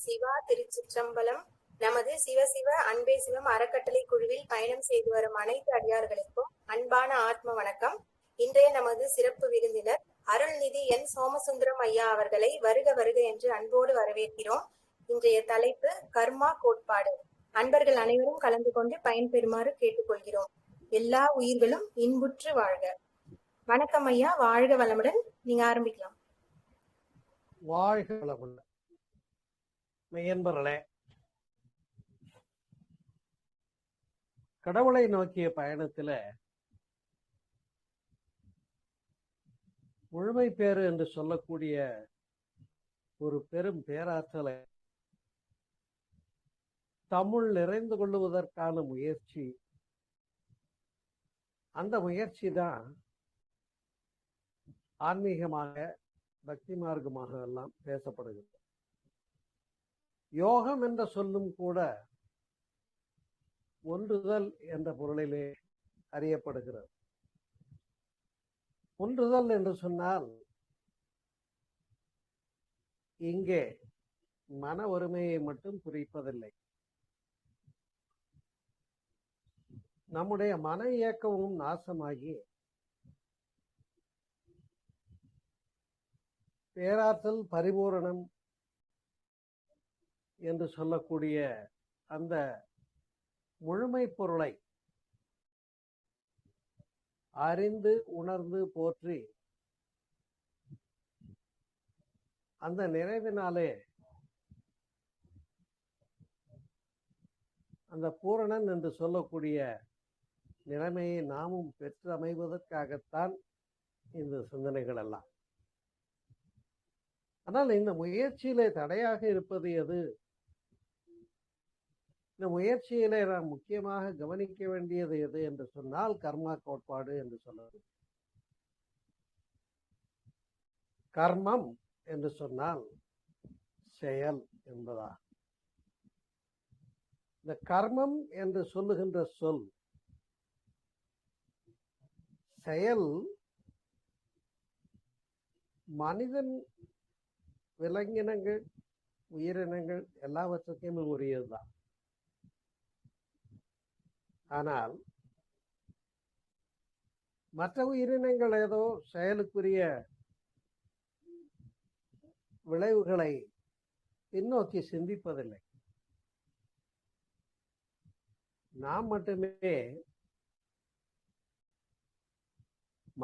சிவா திருச்சிற்றம்பலம். நமது சிவசிவ அன்பே சிவம் அறக்கட்டளை குழுவில் பயணம் செய்து வரும் அனைத்து அடியார்களுக்கும் அன்பான ஆத்ம வணக்கம். இன்றைய நமது சிறப்பு விருந்தினர் அருள்நிதி என் சோமசுந்தரம் ஐயா அவர்களை வருக வருக என்று அன்போடு வரவேற்கிறோம். இன்றைய தலைப்பு கர்மா கோட்பாடு. அன்பர்கள் அனைவரும் கலந்து கொண்டு பயன்பெறுமாறு கேட்டுக்கொள்கிறோம். எல்லா உயிர்களும் இன்புற்று வாழ்க. வணக்கம் ஐயா, வாழ்க வளமுடன். நீங்க ஆரம்பிக்கலாம். வாழ்க வளமுடன். மெய்யன்பர்களே, கடவுளை நோக்கிய பயணத்துல முழுமை பேறு என்று சொல்லக்கூடிய ஒரு பெரும் பேராற்றலை தம்முள் நிறைந்து கொள்ளுவதற்கான முயற்சி, அந்த முயற்சி தான் ஆன்மீகமாக பக்தி மார்க்கமாக எல்லாம் பேசப்படுகிறது. யோகம் என்ற சொல்லும் கூட ஒன்றுதல் என்ற பொருளிலே அறியப்படுகிறது. ஒன்றுதல் என்று சொன்னால் இங்கே மன ஒருமையை மட்டும் குறிப்பதில்லை. நம்முடைய மன இயக்கமும் நாசமாகி பேராற்றல் பரிபூரணம் என்று சொல்லக்கூடிய அந்த முழுமை பொருளை அறிந்து உணர்ந்து போற்றி அந்த நிறைவினாலே அந்த பூரணன் என்று சொல்லக்கூடிய நிலைமையை நாமும் பெற்று அமைவதற்காகத்தான் இந்த சிந்தனைகள் எல்லாம். ஆனால் இந்த முயற்சியிலே தடையாக இருப்பது எது? இந்த முயற்சியிலே நாம் முக்கியமாக கவனிக்க வேண்டியது எது என்று சொன்னால் கர்மா கோட்பாடு என்று சொல்வது. கர்மம் என்று சொன்னால் செயல் என்பதா. இந்த கர்மம் என்று சொல்லுகின்ற சொல் செயல் மனிதன், விலங்கினங்கள், உயிரினங்கள் எல்லாவற்றுக்கும் உரியதுதான். ஆனால் மற்ற உயிரினங்கள் ஏதோ செயலுக்குரிய விளைவுகளை பின்னோக்கி சிந்திப்பதில்லை. நாம் மட்டுமே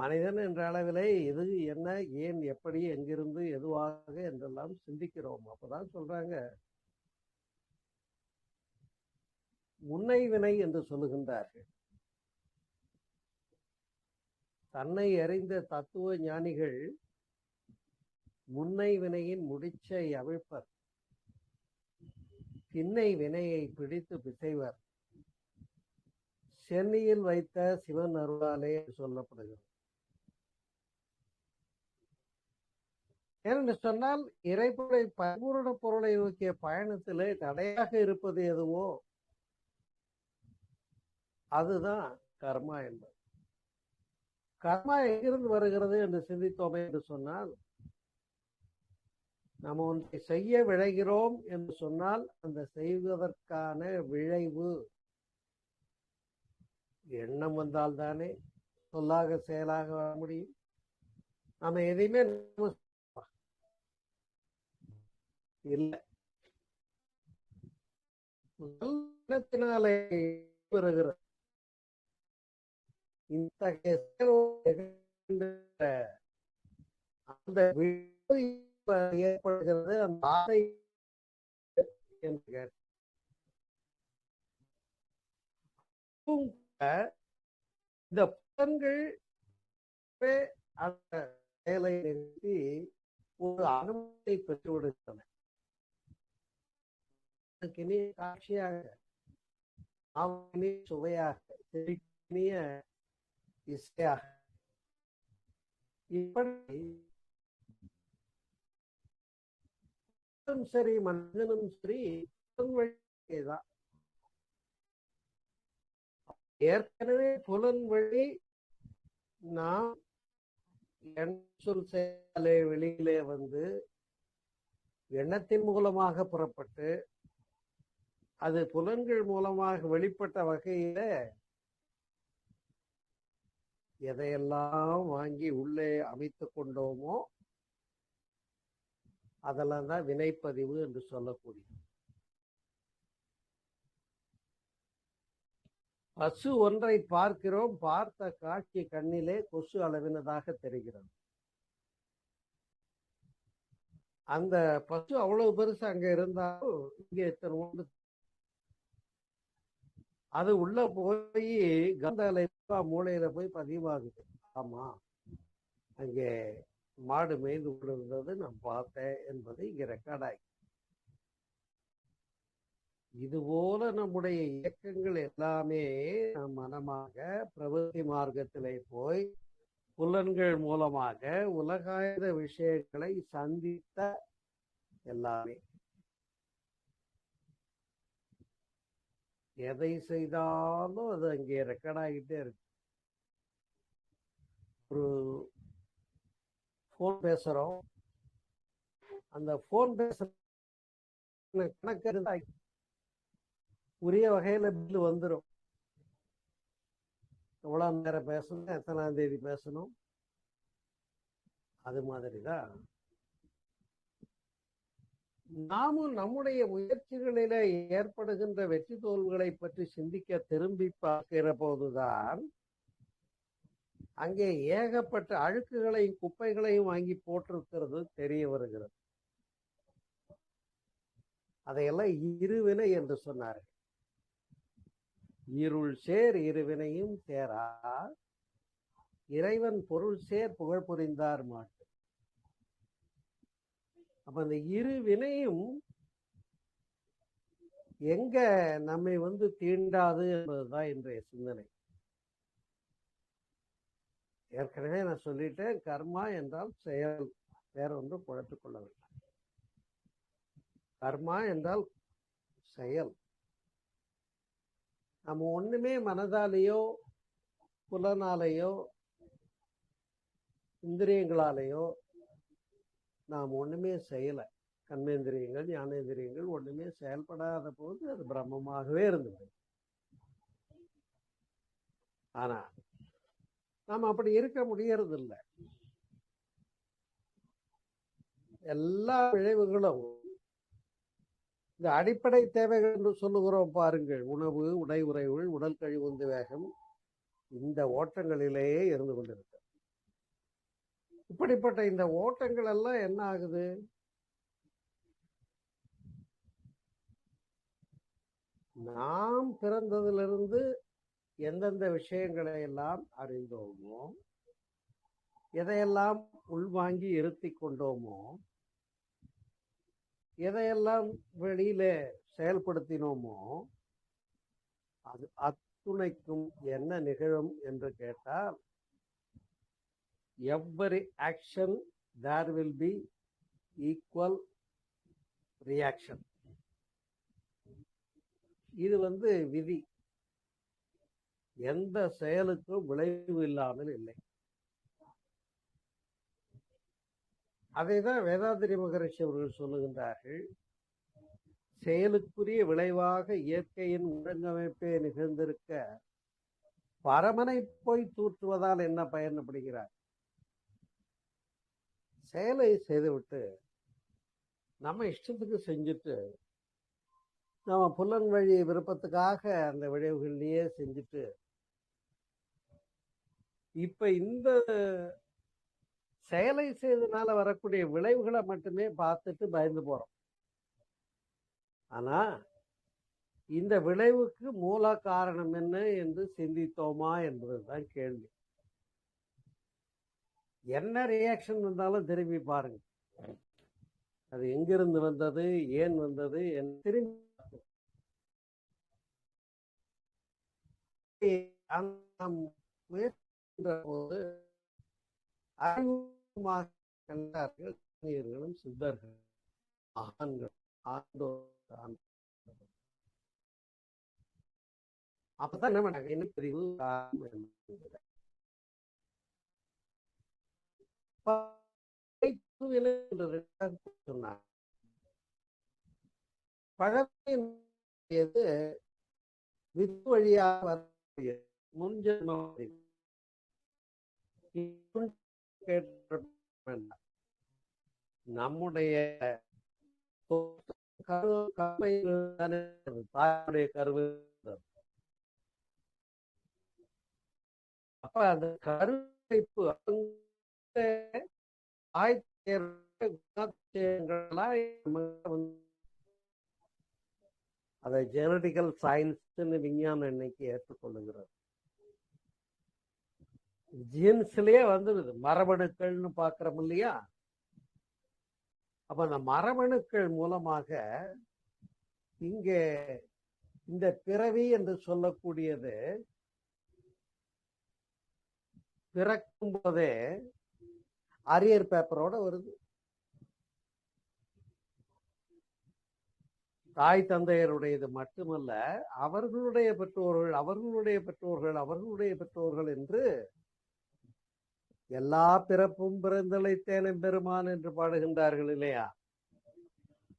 மனிதன் என்ற அளவிலே எது என்ன ஏன் எப்படி எங்கிருந்து எதுவாக என்றெல்லாம் சிந்திக்கிறோம். அப்பதான் சொல்றாங்க முன்னை வினை என்று சொல்லுகின்றார்கள். தன்னை அறிந்த தத்துவ ஞானிகள் முன்னை வினையின் முடிச்சை அவிழ்ப்பர், பின்னை வினையை பிடித்து பிசைவர், சென்னியில் வைத்த சிவன் அருளாலே சொல்லப்படுகிறது. ஏனென்று சொன்னால் இறைப்பொருளை பரிபூரண பொருளை நோக்கிய பயணத்திலே தடையாக இருப்பது எதுவோ அதுதான் கர்மா என்பது. கர்மா எங்கிருந்து வருகிறது என்று சிந்தித்தோமே என்று சொன்னால், நாம் ஒன்றை செய்ய விழைகிறோம் என்று சொன்னால் அந்த செய்வதற்கான விளைவு எண்ணம் வந்தால்தானே சொல்லாக செயலாக வர முடியும். நாம எதையுமே இல்லை வருகிறது. அந்த ஏற்படுகிறது அந்த ஆசை என்று இந்த புலன்கள் அந்த செயலை நிறுத்தி ஒரு அனுமதியை பெற்று விடுகின்றன. காட்சியாக, சுவையாக, இசையாக, இப்படி சரி மனிதனும் சரி தான். ஏற்கனவே புலன் வழி நாம் சொல் செயலே வெளியிலே வந்து எண்ணத்தின் மூலமாக புறப்பட்டு அது புலன்கள் மூலமாக வெளிப்பட்ட வகையில எதையெல்லாம் வாங்கி உள்ளே அமைத்து கொண்டோமோ அதெல்லாம் தான் வினைப்பதிவு என்று சொல்லக்கூடிய. பசு ஒன்றை பார்க்கிறோம், பார்த்த காட்சி கண்ணிலே கொசு அளவினதாக தெரிகிறது. அந்த பசு அவ்வளவு பெருசு அங்க இருந்தாலும் இங்கே எத்தனை அது உள்ள போய் கந்தாலை மூளையில போய் பதிவாகுது. ஆமா, அங்கே மாடு மேய்ந்து கொண்டிருந்தது நான் பார்த்தேன் என்பது இங்க ரெக்கார்ட் ஆகி. இதுபோல நம்முடைய இயக்கங்கள் எல்லாமே நம் மனமாக பிரவೃತ್ತಿ மார்க்கத்திலே போய் புலன்கள் மூலமாக உலகாயுத விஷயங்களை சந்தித்த எல்லாமே. எதை செய்தாலும் அது அங்கே ரெக்கார்ட் ஆகிட்டே இருக்கு. ஒரு போன் பேசுறோம், அந்த போன் பேசுற கணக்கு உரிய வகையில பில்லு வந்துடும். எவ்வளவு நேரம் பேசணும், எத்தனாம் தேதி பேசணும், அது மாதிரிதான் நாமும் நம்முடைய முயற்சிகளில ஏற்படுகின்ற வெற்றி தோல்விகளை பற்றி சிந்திக்க திரும்பி பார்க்கிற போதுதான் அங்கே ஏகப்பட்ட அழுக்குகளையும் குப்பைகளையும் வாங்கி போட்டிருக்கிறது தெரிய வருகிறது. அதையெல்லாம் இருவினை என்று சொன்னார்கள். இருள் சேர் இருவினையும் சேரா, இறைவன் பொருள் சேர் புகழ் புரிந்தார் மாட்டு. அப்ப அந்த இரு வினையும் எங்க நம்மை தீண்டாது என்பதுதான் இன்றைய சிந்தனை. ஏற்கனவே நான் சொல்லிட்டேன், கர்மா என்றால் செயல், வேற ஒன்று குழப்பிக் கொள்ளவில்லை. கர்மா என்றால் செயல். நம்ம ஒண்ணுமே மனதாலேயோ புலனாலேயோ இந்திரியங்களாலேயோ நாம் ஒண்ணுமே செய்யல. கர்மேந்திரியங்கள் ஞானேந்திரியங்கள் ஒண்ணுமே செயல்படாத போது அது பிரம்மமாகவே இருந்தது. ஆனா நாம் அப்படி இருக்க முடியறது இல்லை. எல்லா விளைவுகளும் இந்த அடிப்படை தேவைகள் என்று சொல்லுகிறோம் பாருங்கள், உணவு, உடை, உறைவுள், உடல் கழிவுந்து வேகம், இந்த ஓட்டங்களிலேயே இருந்து கொண்டிருக்க. இப்படிப்பட்ட இந்த ஓட்டங்கள் எல்லாம் என்ன ஆகுது? நாம் பிறந்ததிலிருந்து எந்தெந்த விஷயங்களை எல்லாம் அறிந்தோமோ, எதையெல்லாம் உள்வாங்கி இருத்தி கொண்டோமோ, எதையெல்லாம் வெளியில செயல்படுத்தினோமோ, அது அத்துணைக்கும் என்ன நிகழும் என்று கேட்டால், every action there will be equal reaction. இது விதி. எந்த செயலுக்கும் விளைவு இல்லாமல் இல்லை. அதைதான் வேதாத்திரி மகரிஷி அவர்கள் சொல்லுகின்றார்கள். செயலுக்குரிய விளைவாக இயற்கையின் ஒழுங்கமைப்பே நிகழ்ந்திருக்க பரமனை போய் தூற்றுவதால் என்ன பயன் அப்படிங்கிறார். செயலை செய்துவிட்டு நம்ம இஷ்டத்துக்கு செஞ்சுட்டு நம்ம புலன் வழி விருப்பத்துக்காக அந்த விளைவுகள்லயே செஞ்சுட்டு இப்ப இந்த செயலை செய்ததுனால வரக்கூடிய விளைவுகளை மட்டுமே பார்த்துட்டு பயந்து போறோம். ஆனா இந்த விளைவுக்கு மூல காரணம் என்ன என்று சிந்தித்தோமா என்பதுதான் கேள்வி. என்ன ரியாக்ஷன் வந்தாலும் திரும்பி பாருங்க, அது எங்கிருந்து வந்தது, ஏன் வந்தது, திரும்பி போது அறிவுமாக கண்டார்கள் சித்தர்கள், ஆண்கள், அப்பதான் என்ன பண்ணாங்க, என்ன பிரிவு சொன்னாங்க. பழமையின்றது வித்து வழியாக வரக்கூடிய முன்ஜென்ம பதிவு. நம்முடைய தாயுடைய கருவு. அப்ப அந்த கருவைப்பு அதை ஜெனடிக்கல் சயின்ஸ் விஞ்ஞானம் இன்னைக்கு ஏற்றுக்கொள்ளுகிறது. ஜீன்ஸ்லயே வந்துடுது, மரபணுக்கள்னு பாக்குறோம் இல்லையா? அப்ப அந்த மரபணுக்கள் மூலமாக இங்கே இந்த பிறவி என்று சொல்லக்கூடியது பிறக்கும் போதே அரியர் பேப்பரோட வருது. தாய் தந்தையருடையது மட்டுமல்ல, அவர்களுடைய பெற்றோர்கள் அவர்களுடைய பெற்றோர்கள் அவர்களுடைய பெற்றோர்கள் என்று எல்லா பிறப்பும் பிறந்தழைத்தேனும் பெருமான் என்று பாடுகின்றார்கள் இல்லையா?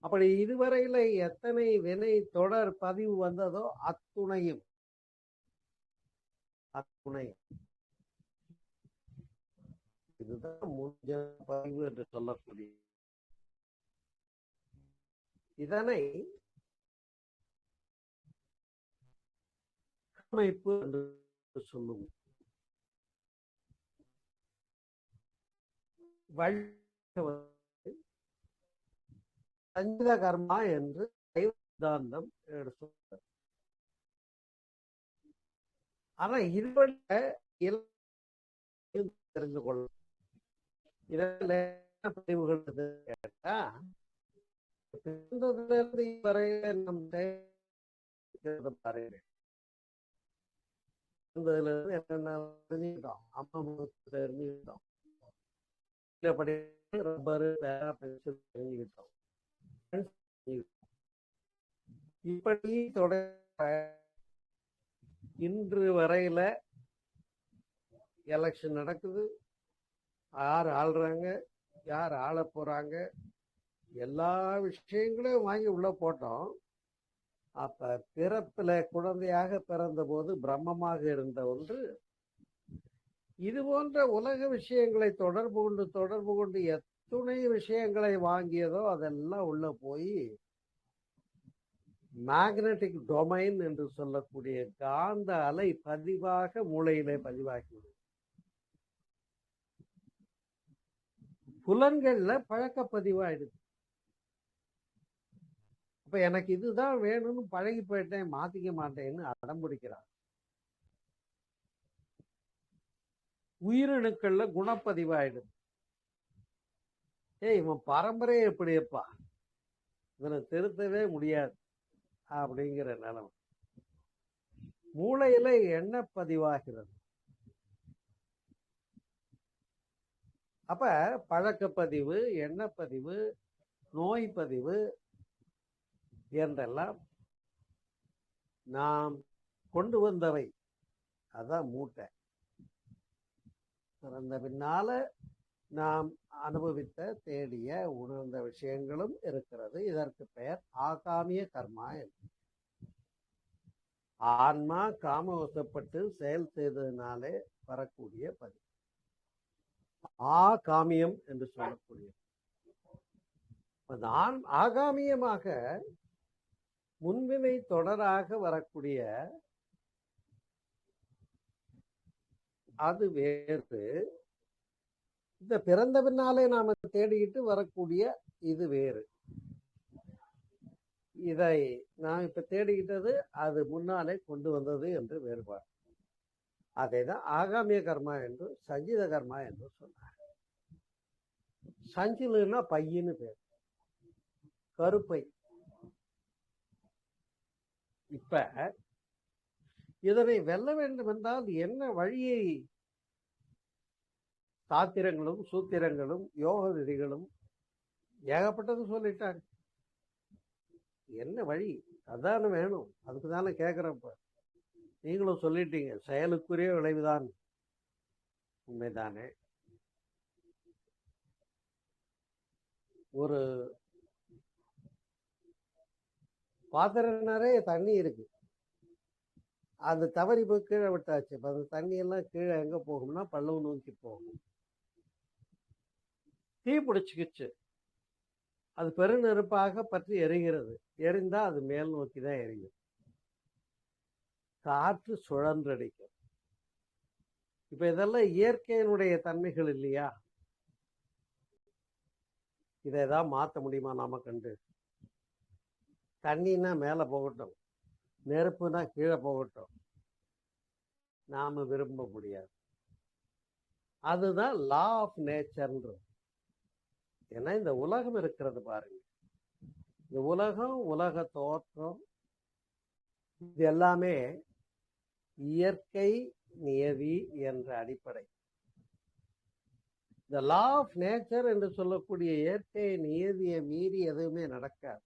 அப்படி இதுவரையில எத்தனை வினை தொடர் பதிவு வந்ததோ அத்துணையும் இதுதான் முன்ஜென்ம பதிவு என்று சொல்லக்கூடிய. இதனை அமைப்பு என்று சொல்லுவோம். சஞ்சித கர்மா என்று சித்தாந்தம் எடுத்து. ஆனா இதுவரை தெரிந்து கொள்ள பதிவுகள் கேட்டா வரை நம் என்னென்ன தெரிஞ்சுக்கிட்டோம், அம்மா தெரிஞ்சுக்கிட்டோம், ரப்பரு தெரிஞ்சுக்கிட்டோம். இப்படி தொடர இன்று வரையில எலெக்ஷன் நடக்குது, யார் ஆள்றாங்க, யார் ஆள போறாங்க, எல்லா விஷயங்களையும் வாங்கி உள்ள போட்டோம். அப்ப பிறப்புல குழந்தையாக பிறந்த போது பிரம்மமாக இருந்த ஒன்று இது போன்ற உலக விஷயங்களை தொடர்பு கொண்டு எத்துணை விஷயங்களை வாங்கியதோ அதெல்லாம் உள்ள போய் மேக்னெட்டிக் டொமைன் என்று சொல்லக்கூடிய காந்த அலை பதிவாக மூளையிலே பதிவாகிவிடும். புலன்கள்ல பழக்க பதிவாயிடுது. அப்ப எனக்கு இதுதான் வேணும்னு பழகி போயிட்டேன், மாத்திக்க மாட்டேன்னு அடம்பிடிக்கிறார். உயிரணுக்கள்ல குணப்பதிவாயிடுது. இவன் பரம்பரை எப்படியப்பா, இவனை திருத்தவே முடியாது அப்படிங்கிற நிலைமை. மூளையில எண்ண பதிவாகிறது. அப்ப பழக்கப்பதிவு, எண்ணப்பதிவு, நோய் பதிவு என்றெல்லாம் நாம் கொண்டு வந்தவை. அதான் மூட்டை. பிறந்த பின்னால நாம் அனுபவித்த, தேடிய, உணர்ந்த விஷயங்களும் இருக்கிறது. இதற்கு பெயர் ஆகாமிய கர்மா என்று. ஆன்மா காமவசப்பட்டு செயல் செய்ததினாலே வரக்கூடிய பதிவு ஆகாமியம் என்று சொல்லக்கூடிய. ஆகாமியமாக முன்வினை தொடராக வரக்கூடிய அது வேறு. இந்த பிறந்த பின்னாலே நாம தேடிக்கிட்டு வரக்கூடிய இது வேறு. இதை நான் இப்ப தேடிக்கிட்டது அது முன்னாலே கொண்டு வந்தது என்று வேறுபாடு. அதைதான் ஆகாமிய கர்மா என்று சஞ்சித கர்மா என்று சொன்னார். சஞ்சிலுன்னா பையன்னு பேர், கருப்பை. இப்ப இதனை வெல்ல வேண்டும் என்றால் என்ன வழியை? சாத்திரங்களும் சூத்திரங்களும் யோக விதிகளும் ஏகப்பட்டது சொல்லிட்டாங்க. என்ன வழி? அதான வேணும். அதுக்கு தானே கேட்கிறப்ப நீங்களும் சொல்லிட்டீங்க, செயலுக்குரிய விளைவுதான். உண்மைதானே? ஒரு பாத்திரம் நிறைய தண்ணி இருக்கு, அது தவறி போய் கீழே விட்டாச்சு. இப்ப அந்த தண்ணி எல்லாம் கீழே எங்க போகும்னா பள்ளவு நோக்கி போகும். தீ பிடிச்சிக்கிச்சு, அது பெருநெருப்பாக பற்றி எரிகிறது. எரிந்தா அது மேல் நோக்கி தான் எரியும். காற்று சுழன்றடிக்கும். இப்ப இதெல்லாம் இயற்கையினுடைய தன்மைகள் இல்லையா? இதைதான் மாற்ற முடியுமா நாம கண்டு? தண்ணின்னா மேல போகட்டும், நெருப்புனா கீழே போகட்டும், நாம விரும்ப முடியாது. அதுதான் லா ஆஃப் நேச்சர்ன்றது. ஏன்னா இந்த உலகம் இருக்கிறது பாருங்க, இந்த உலகம், உலக தோற்றம், இது எல்லாமே இயற்கை நியதி என்ற அடிப்படை. இந்த லா ஆஃப் நேச்சர் என்று சொல்லக்கூடிய இயற்கை நியதியை மீறி எதுவுமே நடக்காது.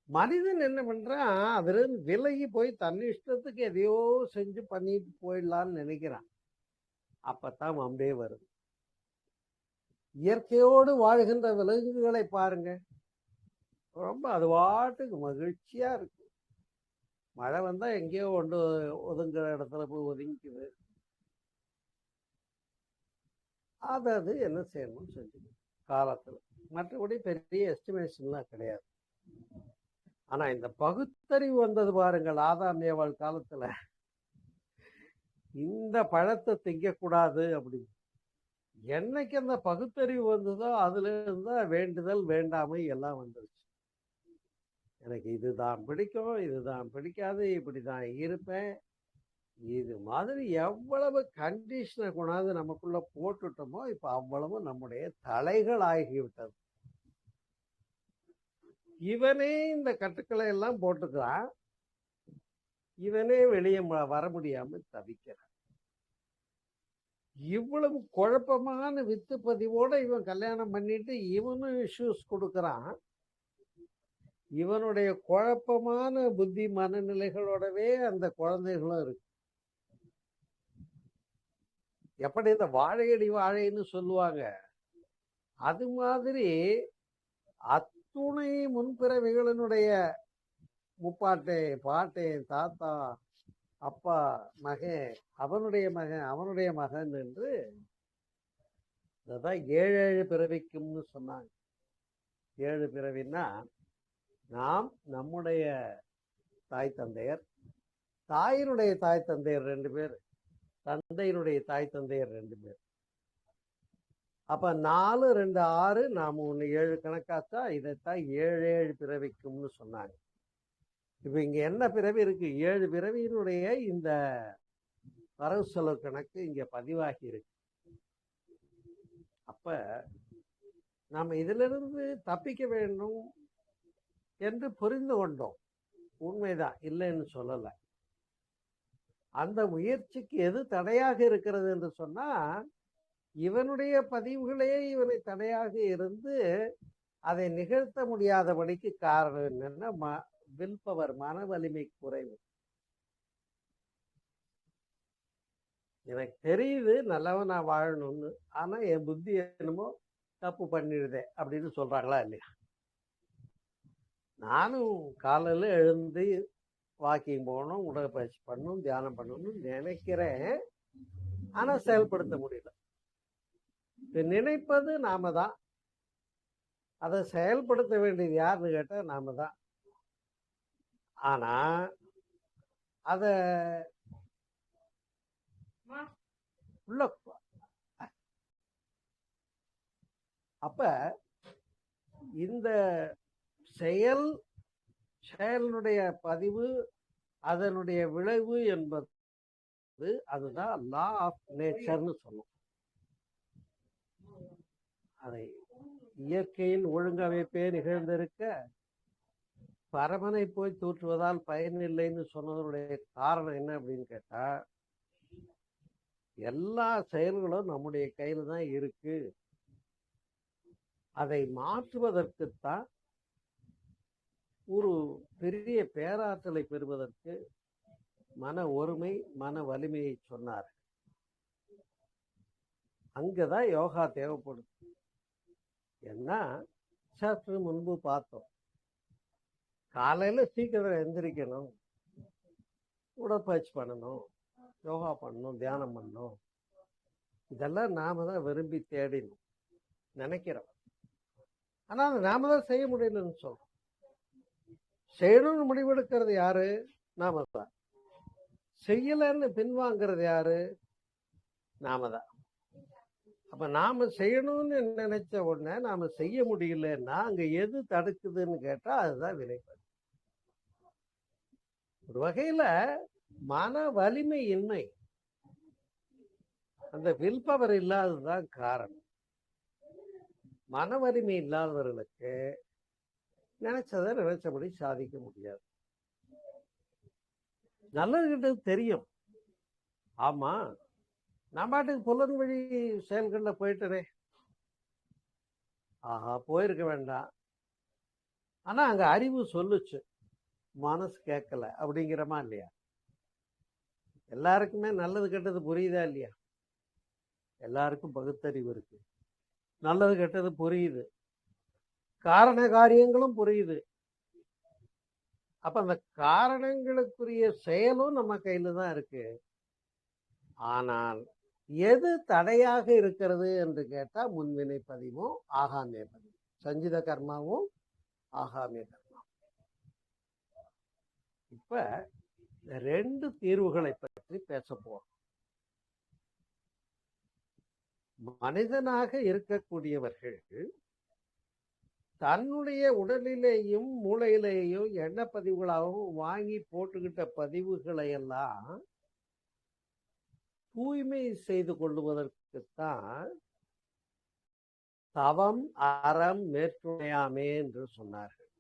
மனிதன் என்ன பண்றான், அதுல விலகி போய் தன் இஷ்டத்துக்கு எதையோ செஞ்சு பண்ணிட்டு போயிடலான்னு நினைக்கிறான். அப்பத்தான் வம்பே வருது. இயற்கையோடு வாழ்கின்ற விலங்குகளை பாருங்க, ரொம்ப அது பாட்டுக்கு மகிழ்ச்சியா இருக்கு. மழை வந்தா எங்கேயோ ஒன்று ஒதுங்குற இடத்துல போய் ஒதுங்கிக்குது. அது என்ன செய்யணும்னு செஞ்சுக்கணும் காலத்துல. மற்றபடி பெரிய எஸ்டிமேஷன்லாம் கிடையாது. ஆனா இந்த பகுத்தறிவு வந்தது பாருங்கள், ஆதாம் ஏவாள் காலத்துல, இந்த பழத்தை திங்கக்கூடாது அப்படின்னு என்னைக்கு அந்த பகுத்தறிவு வந்ததோ அதுல இருந்தா வேண்டுதல் வேண்டாமை எல்லாம் வந்துருச்சு. எனக்கு இதுதான் பிடிக்கும், இதுதான் பிடிக்காது, இப்படிதான் இருப்பேன், இது மாதிரி எவ்வளவு கண்டிஷனை கொண்டாந்து நமக்குள்ள போட்டுட்டோமோ இப்ப அவ்வளவு நம்முடைய தலைகள் ஆகிவிட்டது. இவனே இந்த கட்டுக்களை எல்லாம் போட்டுக்கிறான், இவனே வெளியே வர முடியாம தவிக்கிறான். இவ்வளவு குழப்பமான வித்து பதிவோட இவன் கல்யாணம் பண்ணிட்டு இவனும் இஷ்யூஸ் கொடுக்கறான். இவனுடைய குழப்பமான புத்தி மனநிலைகளோடவே அந்த குழந்தைகளும் இருக்கு. எப்படி இந்த வாழையடி வாழைன்னு சொல்லுவாங்க, அது மாதிரி அத்துணை முன்பிறவிகளினுடைய முப்பாட்டை, பாட்டை, தாத்தா, அப்பா, மகன், அவனுடைய மகன், அவனுடைய மகன் என்று அதான் 7 பிறவிக்கும்னு சொன்னாங்க. 7 பிறவின்னா நாம் நம்முடைய தாய் தந்தையர், தாயினுடைய தாய் தந்தையர் 2 பேர், தந்தையினுடைய தாய் தந்தையர் 2 பேர். அப்ப 4, 2, 6, நாம 1, 7 கணக்காச்சா, இதைத்தான் 7 பிறவிக்கும்னு சொன்னாங்க. இப்ப இங்க என்ன பிறவி இருக்கு? 7 பிறவியினுடைய இந்த வரவு செலவு கணக்கு இங்க பதிவாகி இருக்கு. அப்ப நாம இதுல இருந்து தப்பிக்க வேண்டும் என்று புரிந்து கொண்டோம். உண்மைதான், இல்லைன்னு சொல்லல. அந்த முயற்சிக்கு எது தடையாக இருக்கிறது என்று சொன்னா, இவனுடைய பதிவுகளே இவனை தடையாக இருந்து அதை நிகழ்த்த முடியாதபடிக்கு காரணம் என்னன்னா, வில் பவர், மன வலிமை குறைவு. எனக்கு தெரியுது நல்லவன் நான் வாழணும்னு, ஆனா என் புத்தி என்னமோ தப்பு பண்ணிடுதே அப்படின்னு சொல்றாங்களா இல்லையா? நானும் காலையில எழுந்து வாக்கிங் போகணும், உடற்பயிற்சி பண்ணணும், தியானம் பண்ணணும்னு நினைக்கிறேன், ஆனா செயல்படுத்த முடியல. நினைப்பது நாம தான், அதை செயல்படுத்த வேண்டியது யாருன்னு கேட்டா நாம தான். ஆனா அத உள்ள அப்ப இந்த செயலுடைய பதிவு, அதனுடைய விளைவு என்பது அதுதான் லா ஆஃப் நேச்சர்னு சொல்லும். அதை இயற்கையின் ஒழுங்கமைப்பே நிகழ்ந்திருக்க பரமனை போய் தூற்றுவதால் பயனில்லைன்னு சொன்னதனுடைய காரணம் என்ன அப்படின்னு கேட்டா, எல்லா செயல்களும் நம்முடைய கையில தான் இருக்கு. அதை மாற்றுவதற்குத்தான், ஒரு பெரிய பேராற்றலை பெறுவதற்கு மன ஒருமை, மன வலிமையை சொன்னார். அங்கதான் யோகா தேவைப்படுது. ஏன்னா சற்று முன்பு பார்த்தோம், காலையில சீக்கிரம் எந்திரிக்கணும், உடற்பயிற்சி பண்ணணும், யோகா பண்ணணும், தியானம் பண்ணணும். இதெல்லாம் நாம தான் விரும்பி தேடினோம் நினைக்கிறோம். ஆனா அது நாம தான் செய்ய முடியலன்னு சொல்றோம். செய்யணும்னு முடிவெடுக்கிறது யாரு? நாம தான். செய்யலன்னு பின்வாங்கிறது யாரு? நாம தான். அப்ப நாம செய்யணும்னு நினைச்ச உடனே நாம செய்ய முடியலன்னா அங்க எது தடுக்குதுன்னு கேட்டா அதுதான் வினைப்பது. ஒரு வகையில மன வலிமை இன்மை, அந்த வில் பவர் இல்லாததுதான் காரணம். மன வலிமை இல்லாதவர்களுக்கு நினைச்சதை நினைச்சபடி சாதிக்க முடியாது. நல்லது கிட்டது தெரியும். ஆமா, நான் பாட்டுக்கு புலன் வழி செயல்கள்ல போயிட்டனே, ஆஹா போயிருக்க வேண்டாம், ஆனா அங்க அறிவு சொல்லுச்சு, மனசு கேட்கல அப்படிங்கிறமா இல்லையா? எல்லாருக்குமே நல்லது கெட்டது புரியுதா இல்லையா? எல்லாருக்கும் பகுத்தறிவு இருக்கு, நல்லது கெட்டது புரியுது, காரண காரியங்களும் புரியுது. அப்ப அந்த காரணங்களுக்குரிய செயலும் நம்ம கையில தான் இருக்கு. ஆனால் எது தடையாக இருக்கிறது என்று கேட்டா முன்வினை பதிவும் ஆகாமிய பதிவும், சஞ்சித கர்மாவும் ஆகாமிய கர்மா. இப்ப இந்த ரெண்டு தீர்வுகளை பற்றி பேச போறோம். மனிதனாக இருக்கக்கூடியவர்கள் தன்னுடைய உடலிலேயும் மூளையிலேயும் எண்ண பதிவுகளாகவும் வாங்கி போட்டுக்கிட்ட பதிவுகளை எல்லாம் தூய்மை செய்து கொள்வதற்குத்தான் தவம் அறம் மேற்குணையாமே என்று சொன்னார்கள்.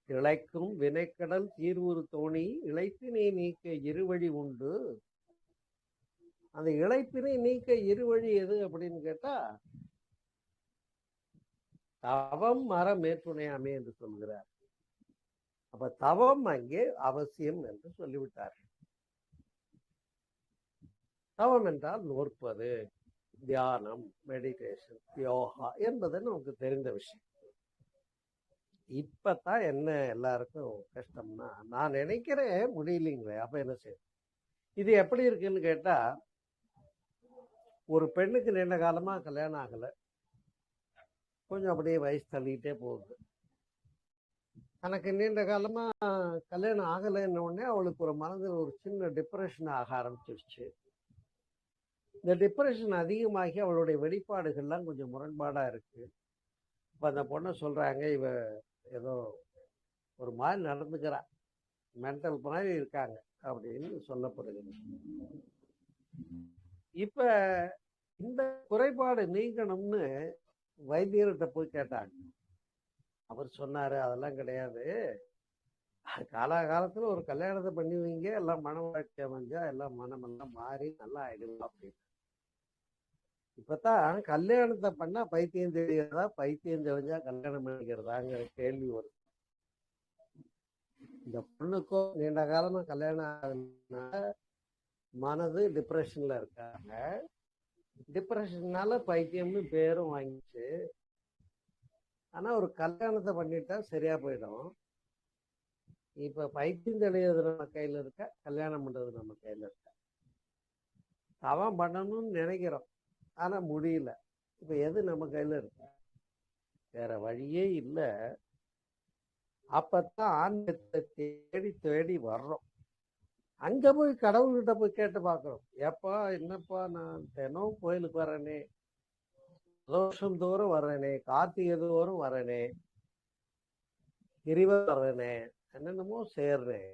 இழைக்கும் வினைக்கடல் தீர்வுறு தோணி இழைப்பினை நீக்க இருவழி உண்டு. அந்த இழைப்பினை நீக்க இருவழி எது அப்படின்னு கேட்டா தவம் அறம் மேற்குணையாமே என்று சொல்கிறார். அப்ப தவம் அங்கே அவசியம் என்று சொல்லிவிட்டார்கள். தவம் என்றால் நோற்பது, தியானம், மெடிடேஷன், யோகா என்பது நமக்கு தெரிந்த விஷயம். இப்பதான் என்ன எல்லாருக்கும் கஷ்டம்னா, நான் நினைக்கிறேன் முடியலைங்களே, அப்ப என்ன செய்ய? இது எப்படி இருக்குன்னு கேட்டா, ஒரு பெண்ணுக்கு நீண்ட காலமா கல்யாணம் ஆகல, கொஞ்சம் அப்படியே வயசு தள்ளிக்கிட்டே போகுது. தனக்கு நீண்ட காலமா கல்யாணம் ஆகலைன்ன உடனே அவளுக்கு ஒரு மனதில் ஒரு சின்ன டிப்ரெஷன் ஆக ஆரம்பிச்சிருச்சு. இந்த டிப்ரெஷன் அதிகமாகி அவளுடைய வெளிப்பாடுகள்லாம் கொஞ்சம் முரண்பாடா இருக்கு. இப்ப அந்த பொண்ணை சொல்றாங்க, இவ ஏதோ ஒரு மாதிரி நடந்துக்கிறா, மென்டல் மாதிரி இருக்காங்க அப்படின்னு சொல்லப்படுகிறது. இப்ப இந்த குறைபாடு நீங்கணும்னு வைத்தியர்கிட்ட போய் கேட்டாங்க. அவர் சொன்னாரு, அதெல்லாம் கிடையாது, காலகாலத்துல ஒரு கல்யாணத்தை பண்ணி வைங்க, எல்லாம் மன வாழ்க்கை அமைஞ்சா எல்லாம் மனமெல்லாம் மாறி நல்லா ஆயிடும் அப்படின்னு. இப்பதான் கல்யாணத்தை பண்ணா பைத்தியம் தெரியறதா, பைத்தியம் தெரிஞ்சா கல்யாணம் பண்ணிக்கிறதாங்கிற கேள்வி வரும். இந்த பொண்ணுக்கும் நீண்ட காலமா கல்யாணம் ஆகுதுன்னா மனது டிப்ரெஷன்ல இருக்காங்க. டிப்ரெஷன்னால பைத்தியம்னு பேரும் வாங்கிச்சு. ஆனா ஒரு கல்யாணத்தை பண்ணிட்டா சரியா போயிடும். இப்ப பைத்தியம் தெளியது நம்ம கையில இருக்க, கல்யாணம் பண்றது நம்ம கையில இருக்க. தவம் பண்ணணும்னு நினைக்கிறோம், ஆனா முடியல. இப்ப எது நம்ம கையில இருக்கு? வேற வழியே இல்லை. அப்பத்தான் ஆன்மீகத்தை தேடி தேடி வர்றோம். அங்க போய் கடவுள்கிட்ட போய் கேட்டு பார்க்கிறோம், ஏப்பா என்னப்பா நான் தினம் கோயிலுக்கு வரேனே, பிரதோஷம் தோறும் வர்றேனே, கார்த்திகை தோறும் வரேனே, கிரிவலம் வர்றேனே, என்னென்னமோ சேர்றேன்,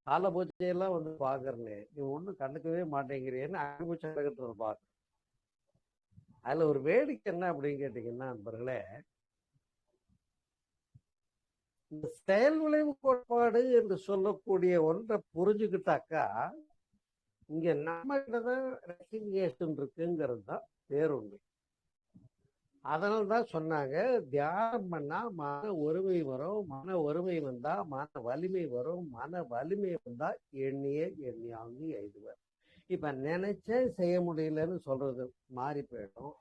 கால பூஜையெல்லாம் வந்து பாக்குறேனே, நீ ஒன்றும் கண்டுக்கவே மாட்டேங்கிறேன்னு அனுபூச்சை நடக்கிறத பார்க்க. அதுல ஒரு வேடிக்கை என்ன அப்படின்னு கேட்டீங்கன்னா நண்பர்களே, இந்த செயல் விளைவு கோட்பாடு என்று சொல்லக்கூடிய ஒன்றை புரிஞ்சுக்கிட்டாக்கா இங்க நம்ம கிட்டதான் ரெசிக்னேஷன் இருக்குங்கிறது தான் பேருண்மை. அதனால்தான் சொன்னாங்க, தியானம் பண்ணா மன ஒருமை வரும், மன ஒருமை வந்தா மன வலிமை வரும், மன வலிமை வந்தா எண்ணியாங்கி எய்துவர். இப்ப நினைச்சே செய்ய முடியலன்னு சொல்றது மாறி போயிடும்.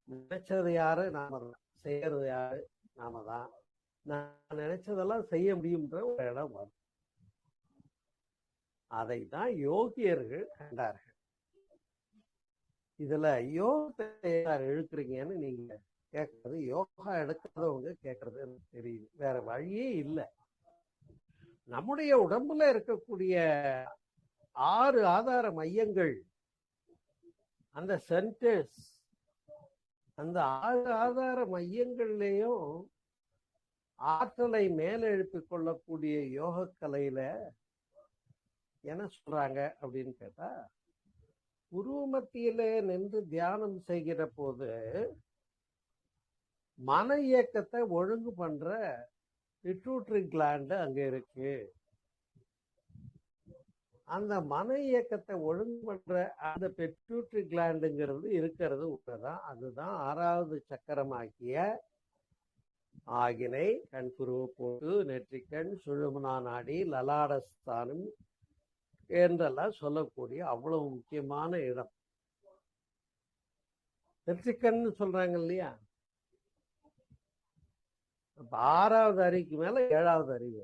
நினைச்சது யாரு? நாம தான். செய்யறது யாரு? நாம தான். நான் நினைச்சதெல்லாம் செய்ய முடியும்ன்ற ஒரு இடம் வரும். அதை தான் யோகியர்கள் கண்டார்கள். இதுல யோகத்தை இழுக்கிறீங்கன்னு நீங்க கேட்கறது, யோகா எடுக்காதவங்க கேட்கறது எனக்கு தெரியுது. வேற வழியே இல்லை. நம்முடைய உடம்புல இருக்கக்கூடிய 6 ஆதார மையங்கள், அந்த சென்டர்ஸ், அந்த 6 ஆதார மையங்கள்லயும் ஆற்றலை மேலெழுப்பிக் கொள்ளக்கூடிய யோக கலையில என்ன சொல்றாங்க அப்படின்னு கேட்டா, உருவ மத்தியில நின்று தியானம் செய்கிற போது மன இயக்கத்தை ஒழுங்கு பண்ற பிட்யூட்டரி கிளாண்ட் அங்க இருக்கு. அந்த மன இயக்கத்தை ஒழுங்கு பண்ற அந்த பிட்யூட்டரி கிளாண்டுங்கிறது இருக்கிறது உண்மைதான். அதுதான் 6வது சக்கரமாக்கிய ஆகினை, கண்புருவ போட்டு, நெற்றிக்கண், சுழுமுனா நாடி, லலாடஸ்தானம் என்றெல்லாம் சொல்லக்கூடிய அவ்வளவு முக்கியமான இடம். நெற்றிக்கண் சொல்றாங்க இல்லையா? அப்ப 6வது அறிவுக்கு மேல 7வது அறிவு.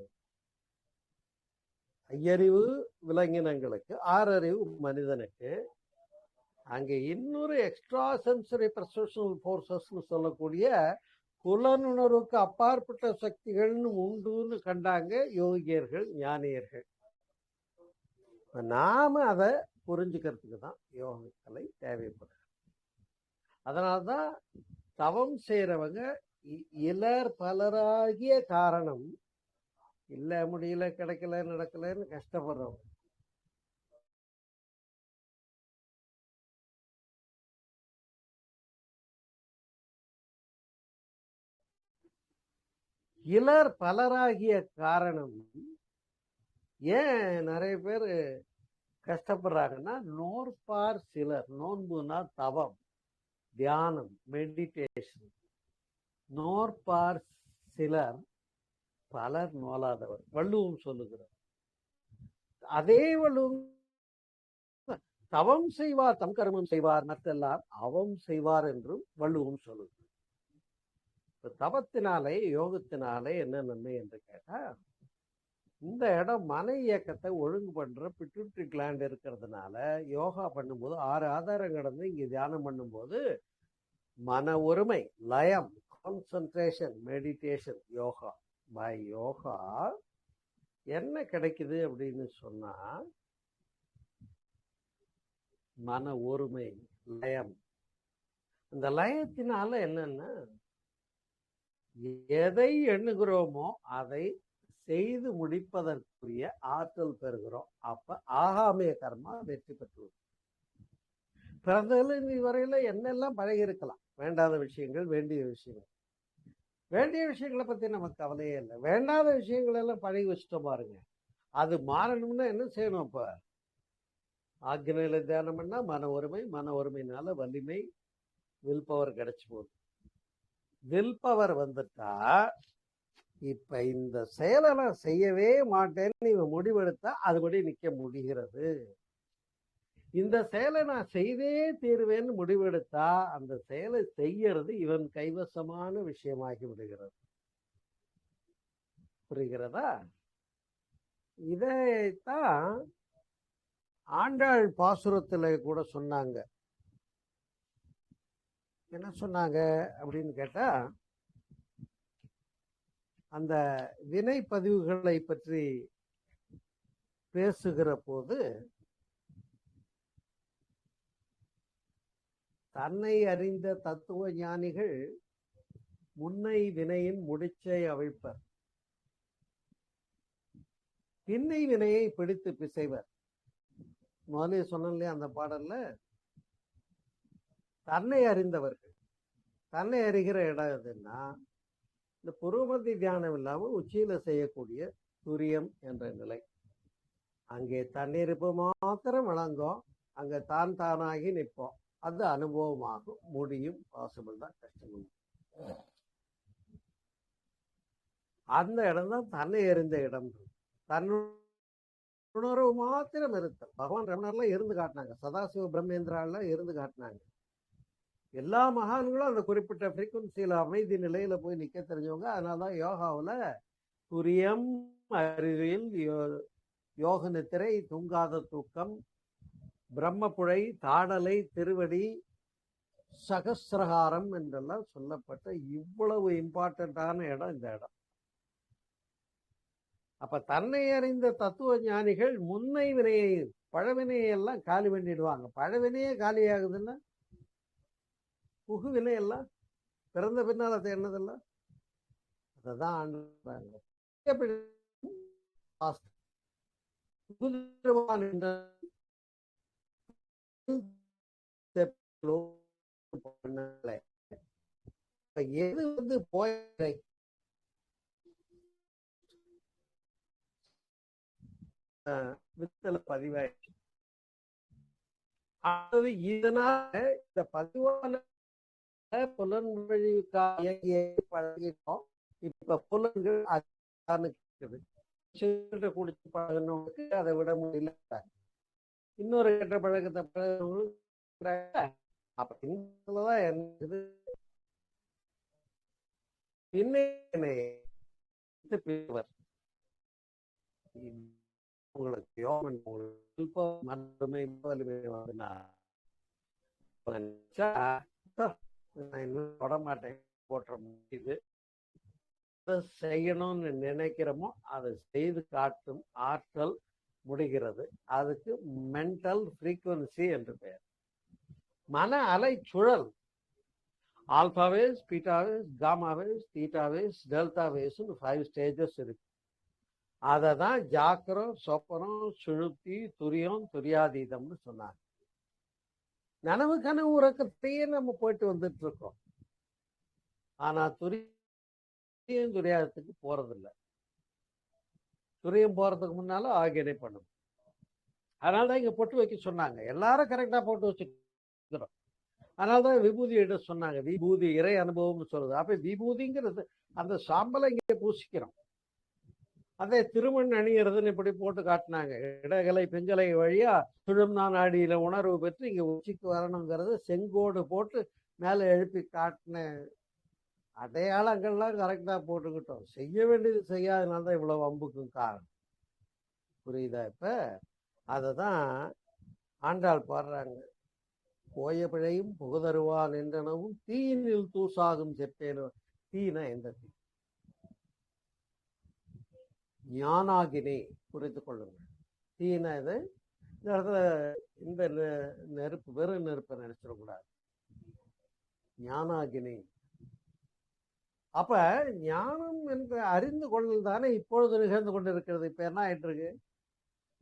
ஐயறிவு விலங்கினங்களுக்கு, 6 அறிவு மனிதனுக்கு. அங்க இன்னொரு எக்ஸ்ட்ரா சென்சரி பர்செப்ஷனல் ஃபோர்ஸஸ் சொல்லக்கூடிய புலனுணர்வுக்கு அப்பாற்பட்ட சக்திகள்னு உண்டுன்னு கண்டாங்க யோகியர்கள், ஞானியர்கள். நாம அதை புரிஞ்சுக்கிறதுக்கு தான் யோக கலை தேவைப்படுது. அதனால்தான் தவம் செய்யறவங்க இலர் பலராகிய காரணம் இல்ல, முடியல, கிடைக்கல, நடக்கலன்னு கஷ்டப்படுறவங்க. இலர் பலராகிய காரணம் ஏன் நிறைய பேர் கஷ்டப்படுறாங்கன்னா, நோற்பார் சிலர். நோன்புனா தவம், தியானம், மெடிடேஷன். நோற்பார் சிலர், பலர் நோலாதவர். வள்ளுவம் சொல்லுகிறார். அதே வள்ளுவம், தவம் செய்வார் தம் கர்மம் செய்வார், மற்றெல்லாம் அவம் செய்வார் என்றும் வள்ளுவம் சொல்லுகிறார். தவத்தினாலே, யோகத்தினாலே என்ன நன்மை என்று கேட்டா, இந்த இடம் மன இயக்கத்தை ஒழுங்கு பண்ற பிட்யூட்டரி கிளாண்ட் இருக்கிறதுனால யோகா பண்ணும்போது 6 ஆதாரம் கடந்து இங்க தியானம் பண்ணும்போது மன ஒருமை, லயம், concentration, meditation, yoga. By yoga என்ன கிடைக்குது அப்படின்னு சொன்னா, மன ஒருமை, லயம். அந்த லயத்தினால என்னன்னா, எதை எண்ணுகிறோமோ அதை செய்து முடிப்பதற்குரிய ஆற்றல் பெறுகிறோம். அப்ப ஆகாமிய கர்மா வெற்றி பெற்றுள்ளது. பிறந்ததுல இனி வரையில என்னெல்லாம் பழகி இருக்கலாம், வேண்டாத விஷயங்கள், வேண்டிய விஷயங்கள். வேண்டிய விஷயங்களை பத்தி நமக்கு கவலையே இல்லை. வேண்டாத விஷயங்கள் எல்லாம் பழகி வச்சுட்டோம் பாருங்க. அது மாறணும்னா என்ன செய்யணும்? அப்ப ஆக்னையில தியானம் பண்ணா மன ஒருமை, மன ஒருமைனால வலிமை, வில் பவர் கிடைச்சு போகுது. வில் பவர் வந்துட்டா இப்ப இந்த செயலை நான் செய்யவே மாட்டேன்னு இவன் முடிவெடுத்தா அதுபடி நிக்க முடிகிறது. இந்த செயலை நான் செய்தே தீர்வேன்னு முடிவெடுத்தா அந்த செயலை செய்யறது இவன் கைவசமான விஷயமாகி விடுகிறது. புரிகிறதா? இதைத்தான் ஆண்டாள் பாசுரத்துல கூட சொன்னாங்க. என்ன சொன்னாங்க அப்படின்னு கேட்டா, அந்த வினை பதிவுகளை பற்றி பேசுகிற போது, தன்னை அறிந்த தத்துவ ஞானிகள் முன்னை வினையின் முடிச்சை அவிழ்ப்பர், பின்னை வினையை பிடித்து பிசைவர். முதலே சொன்னேன் அந்த பாடல்ல, தன்னை அறிந்தவர்கள். தன்னை அறிகிற இடம் எதுன்னா, இந்த புருவமத்தி தியானம் இல்லாம உச்சியில செய்யக்கூடிய துரியம் என்ற நிலை. அங்கே தன்னிருப்பு மாத்திரம் வழங்கும், அங்க தான் தானாகி நிற்போம். அது அனுபவமாகும், முடியும், பாசிபிள் தான், கஷ்டம். அந்த இடம் தான் தன்னை அறிந்த இடம். தன்னுணர்வு மாத்திரம் இருத்தல். பகவான் ரமணர்லாம் இருந்து காட்டினாங்க, சதாசிவ பிரம்மேந்திராலாம் இருந்து காட்டினாங்க. எல்லா மகான்களும் அந்த குறிப்பிட்ட ஃப்ரீக்குவன்சியில அமைதி நிலையில போய் நிக்க தெரிஞ்சவங்க. அதனாலதான் யோகாவுல துரியம், அறிவியல், யோக நித்திரை, தூங்காத தூக்கம், பிரம்மப்புழை, தாடலை, திருவடி, சகசிரகாரம் என்றெல்லாம் சொல்லப்பட்ட இவ்வளவு இம்பார்ட்டன்டான இடம் இந்த இடம். அப்ப தன்னை அறிந்த தத்துவ ஞானிகள் முன்னை வினையை, பழவினையை எல்லாம் காலி பண்ணிடுவாங்க. பழவினையே காலி ஆகுதுன்னா புகுவினை எல்லாம் பிறந்த பின்னால தேர்னதில்ல. அததான் எது வந்து போய் வித்தல பதிவாயிடுச்சு. அதாவது இதனால இந்த பதிவான புலன்வழி பழகிட்டோம். இப்ப புலன்கள் குடிச்சு பழகினவங்களுக்கு அதை விட முடியல. இன்னொரு கெட்ட பழக்கத்தை பழகினவங்களுக்கு அப்ப இங்கதான் என்னது உங்களுக்கு யோகன் மட்டுமே தொட மாட்டேன் போட்ட இது செய்யணும்னு நினைக்கிறோமோ அதை செய்து காட்டும் ஆற்றல் முடிகிறது. அதுக்கு மென்டல் ஃப்ரீக்குவன்சி என்று பெயர். மன அலை சுழல் alpha waves, beta waves, gamma waves, theta waves, delta waves 5 stages இருக்கு. அதை தான் ஜாக்கிரம், சொப்பனம், சுழுப்தி, துரியம், துரியாதீதம்னு சொன்னாங்க. நனவு கனவு உறக்கத்தையே நம்ம போயிட்டு வந்துட்டு இருக்கோம். ஆனா துரியம் துரியாதத்துக்கு போறதில்லை. துரியம் போறதுக்கு முன்னால ஆகியனை பண்ணும். அதனாலதான் இங்க பொட்டு வைக்க சொன்னாங்க. எல்லாரும் கரெக்டா போட்டு வச்சுக்கிறோம். அதனாலதான் விபூதி எடுத்து சொன்னாங்க. விபூதி இறை அனுபவம்னு சொல்லுது. அப்ப விபூதிங்கிறது அந்த சாம்பலை இங்க பூசிக்கிறோம். அதே திருமண் அணியறதுன்னு இப்படி போட்டு காட்டினாங்க. இடகலை பெஞ்சலை வழியா சுழும்னா நாடியில உணர்வு பெற்று இங்க உச்சிக்கு வரணுங்கிறது செங்கோடு போட்டு மேல எழுப்பி காட்டின அடையாளங்கள்லாம் கரெக்டா போட்டுக்கிட்டோம். செய்ய வேண்டியது செய்யாதனால்தான் இவ்வளவு வம்புக்கும் காரணம். புரியுதா? இப்ப அததான் ஆண்டாள் பாடுறாங்க. போய பிழையும் புகுதருவான் என்றனவும் தீயினில் தூசாகும் செப்பேனும். தீனா எந்த தீ? ஞானாகினி. புரிந்து கொள்ளுங்கள். தீனா இது இந்த இடத்துல இந்த நெருப்பு வெறும் நெருப்பை நினைச்சிடக்கூடாது. ஞானாகினி. அப்ப ஞானம் என்று அறிந்து கொள்ளல் தானே இப்பொழுது நிகழ்ந்து கொண்டிருக்கிறது. இப்ப என்ன ஆயிட்டு இருக்கு?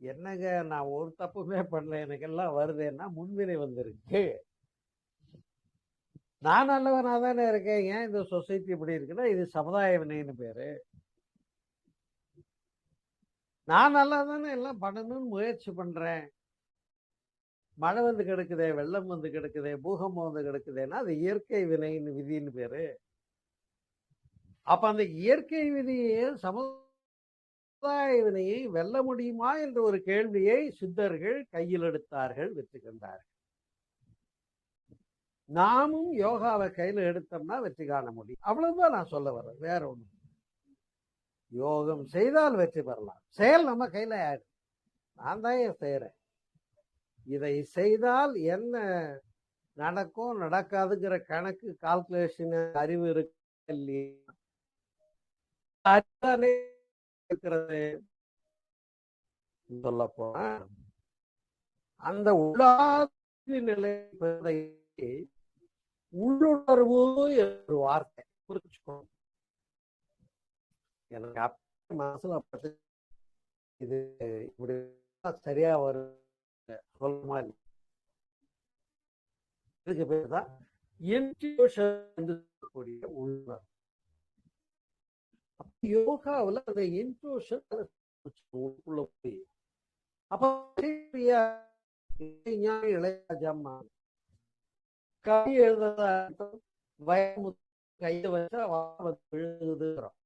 என்னங்க நான் ஒரு தப்புமே பண்ணல, எனக்கு எல்லாம் வருதுன்னா முன்வினை வந்திருக்கு. நான் நல்லவனா தானே இருக்கேன். ஏன் இந்த சொசைட்டி இப்படி இருக்குன்னா இது சமுதாய வினைன்னு பேரு. நான் நல்லா தானே எல்லாம் பண்ணணும்னு முயற்சி பண்றேன். மழை வந்து கிடக்குதே, வெள்ளம் வந்து கிடக்குதே, பூகம்பம் வந்து கிடக்குதேன்னா அது இயற்கை வினைன்னு விதின்னு பேரு. அப்ப அந்த இயற்கை விதியை சமுதாய வினையை வெல்ல முடியுமா என்ற ஒரு கேள்வியை சித்தர்கள் கையில் எடுத்தார்கள், வெற்றி கண்டார்கள். நாமும் யோகாவை கையில எடுத்தோம்னா வெற்றி காண முடியும். அவ்வளவுதான் நான் சொல்ல வர்றேன், வேற ஒண்ணு. யோகம் செய்தால் வெற்றி பெறலாம். செயல் நம்ம கையில ஆயிடும். நான் தான் செய்யறேன். இதை செய்தால் என்ன நடக்கும் நடக்காதுங்கிற கணக்கு, கால்குலேஷன், அறிவு இருக்கு இல்லையா? இருக்கிறது சொல்ல போனா அந்த உள்ளார்ந்த நிலை உள்ளுணர்வு ஒரு வார்த்தை புரிச்சுக்கணும். எனக்கு அப்ப மனசுல இது இப்படி சரியா வரும் சொல்லுமா? இதுக்கு பேர் தான் கூடிய உணர்வு. யோகாவில் அந்த இன்ட்யூஷன் உள்ள போய் அப்ப இளையராஜாமா கவி எழுதுறதா கையில வச்சா விழுகுதுங்கிறோம்.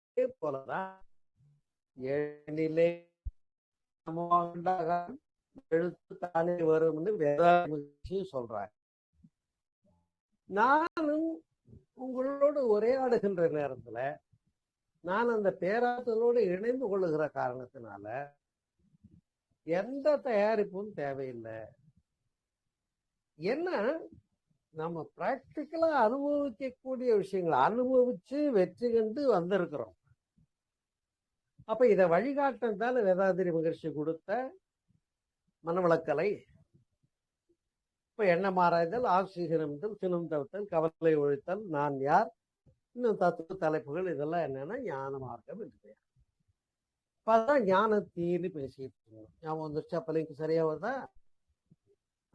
அதே போலதான் ஏனிலே எழுத்து தானே வரும்னு வேற சொல்றாங்க. நானும் உங்களோடு உரையாடுகின்ற நேரத்துல நான் அந்த பேராற்றலோடு இணைந்து கொள்ளுகிற காரணத்தினால எந்த தயாரிப்பும் தேவையில்லை. என்ன நம்ம பிராக்டிக்கலா அனுபவிக்கக்கூடிய விஷயங்களை அனுபவிச்சு வெற்றி கண்டு வந்திருக்கிறோம். அப்ப இதை வழிகாட்டத்தால் வேதாதிரி மகர்ஷி கொடுத்த மனவளக்கலை. இப்ப எண்ணம் ஆராய்தல், ஆக்சிஜனமிதல், சினம் தவிர்த்தல், கவலை ஒழித்தல், நான் யார், இன்னும் தத்துவ தலைப்புகள், இதெல்லாம் என்னன்னா ஞான மார்க்கம் என்று பெயர். அதான் ஞானத்தீன்னு பேசிட்டு இருக்கோம். ஞாபகம் வந்துருச்சா? பலிக்கு சரியா வருதா?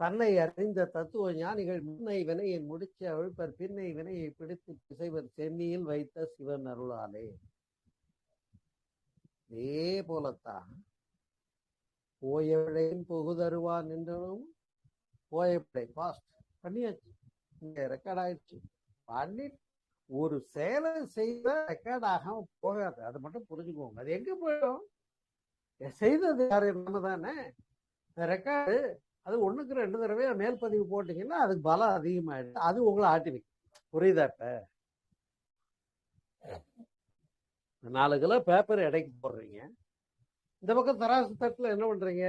தன்னை அறிந்த தத்துவ ஞானிகள் முன்னை வினையை முடிச்சு அவிழ்ப்பர், பின்னை வினையை பிடித்து பிசைவர், சென்னியில் வைத்த சிவன் அருளாலே. இதே போலத்தான் போயவிழையும் புகுதருவான் என்றும் போயவிடை பாஸ்ட் பண்ணியாச்சு, இங்க ரெக்கார்ட் ஆயிடுச்சு. பண்ணிட்டு ஒரு செயலை செய்த ரெக்கார்ட் ஆகாம போகாது. அது மட்டும் புரிஞ்சுக்கோங்க. அது எங்க போயிடும்? செய்தது யாரு? நம்ம தானே. ரெக்கார்டு அது 1க்கு 2 தடவை மேல் பதிவு போட்டீங்கன்னா அதுக்கு பலம் அதிகமாயிடுது. அது உங்களை ஆட்டி வைக்கும். புரியுதா? இப்ப 4 கிலோ பேப்பர் எடைக்கு போடுறீங்க. இந்த பக்கம் தராசு தட்டுல என்ன பண்றீங்க?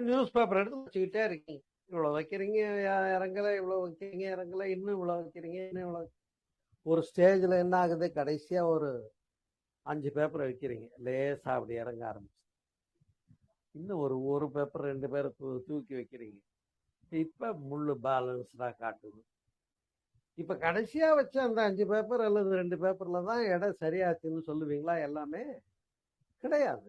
நியூஸ் பேப்பர் எடுத்து வச்சுக்கிட்டே இருக்கீங்க. இவ்வளவு வைக்கிறீங்க, இறங்கல, இவ்வளவு வைக்கிறீங்க, இறங்கல, இன்னும் இவ்வளவு வைக்கிறீங்க, இன்னும் இவ்வளவு. ஒரு ஸ்டேஜ்ல என்ன ஆகுது? கடைசியா ஒரு 5 பேப்பர் வைக்கிறீங்க, லேசா அப்படி இறங்க ஆரம்பிச்சு. இன்னும் ஒரு பேப்பர் 2 பேரை தூக்கி வைக்கிறீங்க. இப்ப முள்ளு பேலன்ஸ்டா காட்டுது. இப்ப கடைசியா வச்ச அந்த 5 பேப்பர் அல்லது 2 பேப்பர்ல தான் எடை சரியாச்சுன்னு சொல்லுவீங்களா? எல்லாமே கிடையாது.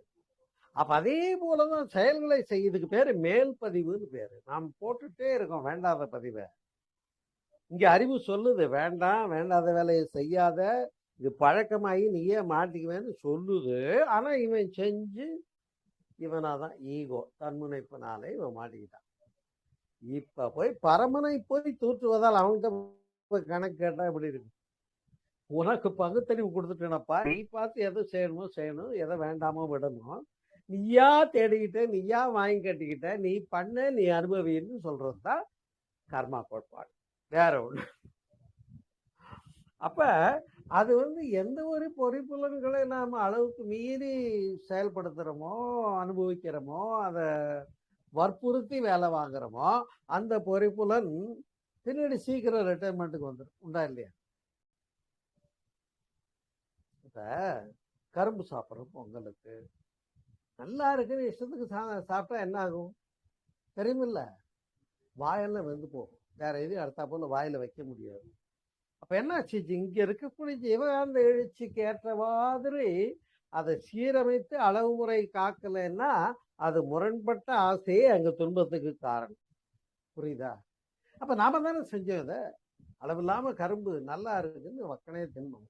அப்ப அதே போலதான் செயல்களை செய்யறதுக்கு பேரு மேல் பதிவுன்னு பேரு. நாம் போட்டுட்டே இருக்கோம் வேண்டாத பதிவை. இங்க அறிவு சொல்லுது, வேண்டாம், வேண்டாத வேலையை செய்யாத, இது பழக்கமாகி நீயே மாட்டிக்குவேன்னு சொல்லுது. ஆனா இவன் செஞ்சு இவனாதான் ஈகோ, தன்முனைப்பினாலே இவன் மாட்டிக்கிட்டான். இப்ப போய் பரமனை போய் தூற்றுவதால் அவன்கிட்ட கணக்கு கேட்டா எப்படி இருக்கு? உனக்கு பகுத்தறிவு கொடுத்துட்டேனப்பா, நீ பார்த்து எதை செய்யணுமோ செய்யணும், எதை வேண்டாமோ விடணும். நீயா தேடிக்கிட்ட, நீயா வாங்கி கட்டிக்கிட்ட, நீ பண்ண, நீ அனுபவின்னு சொல்றதுதான் கர்மா கோட்பாடு, வேற ஒண்ணு. அப்ப அது எந்த ஒரு பொறிப்புலன்களை நாம அளவுக்கு மீறி செயல்படுத்துறோமோ, அனுபவிக்கிறோமோ, அதை வற்புறுத்தி வேலை வாங்குறோமோ, அந்த பொறிப்புலன் பின்னாடி சீக்கிரம் ரிட்டைர்மெண்ட்டுக்கு வந்துடும். உண்டா இல்லையா? இப்ப கரும்பு சாப்பிட்றோம், பொங்கலுக்கு நல்லா இருக்குன்னு இஷ்டத்துக்கு சாப்பிட்டா என்ன ஆகும் தெரியுமில்ல? வாயெல்லாம் வெந்து போகும். வேற எதுவும் அடுத்தா போல வாயில வைக்க முடியாது. அப்ப என்னாச்சு? இங்க இருக்கக்கூடிய ஜீவகாந்த எழுச்சிக்கு ஏற்ற மாதிரி அதை சீரமைத்து அளவு முறை காக்கலைன்னா அது முரண்பட்ட ஆசையே அங்க துன்பத்துக்கு காரணம். புரியுதா? அப்ப நாம தானே செஞ்சோம். இதை அளவில்லாம கரும்பு நல்லா இருக்குன்னு வக்கனே தின்னோம்,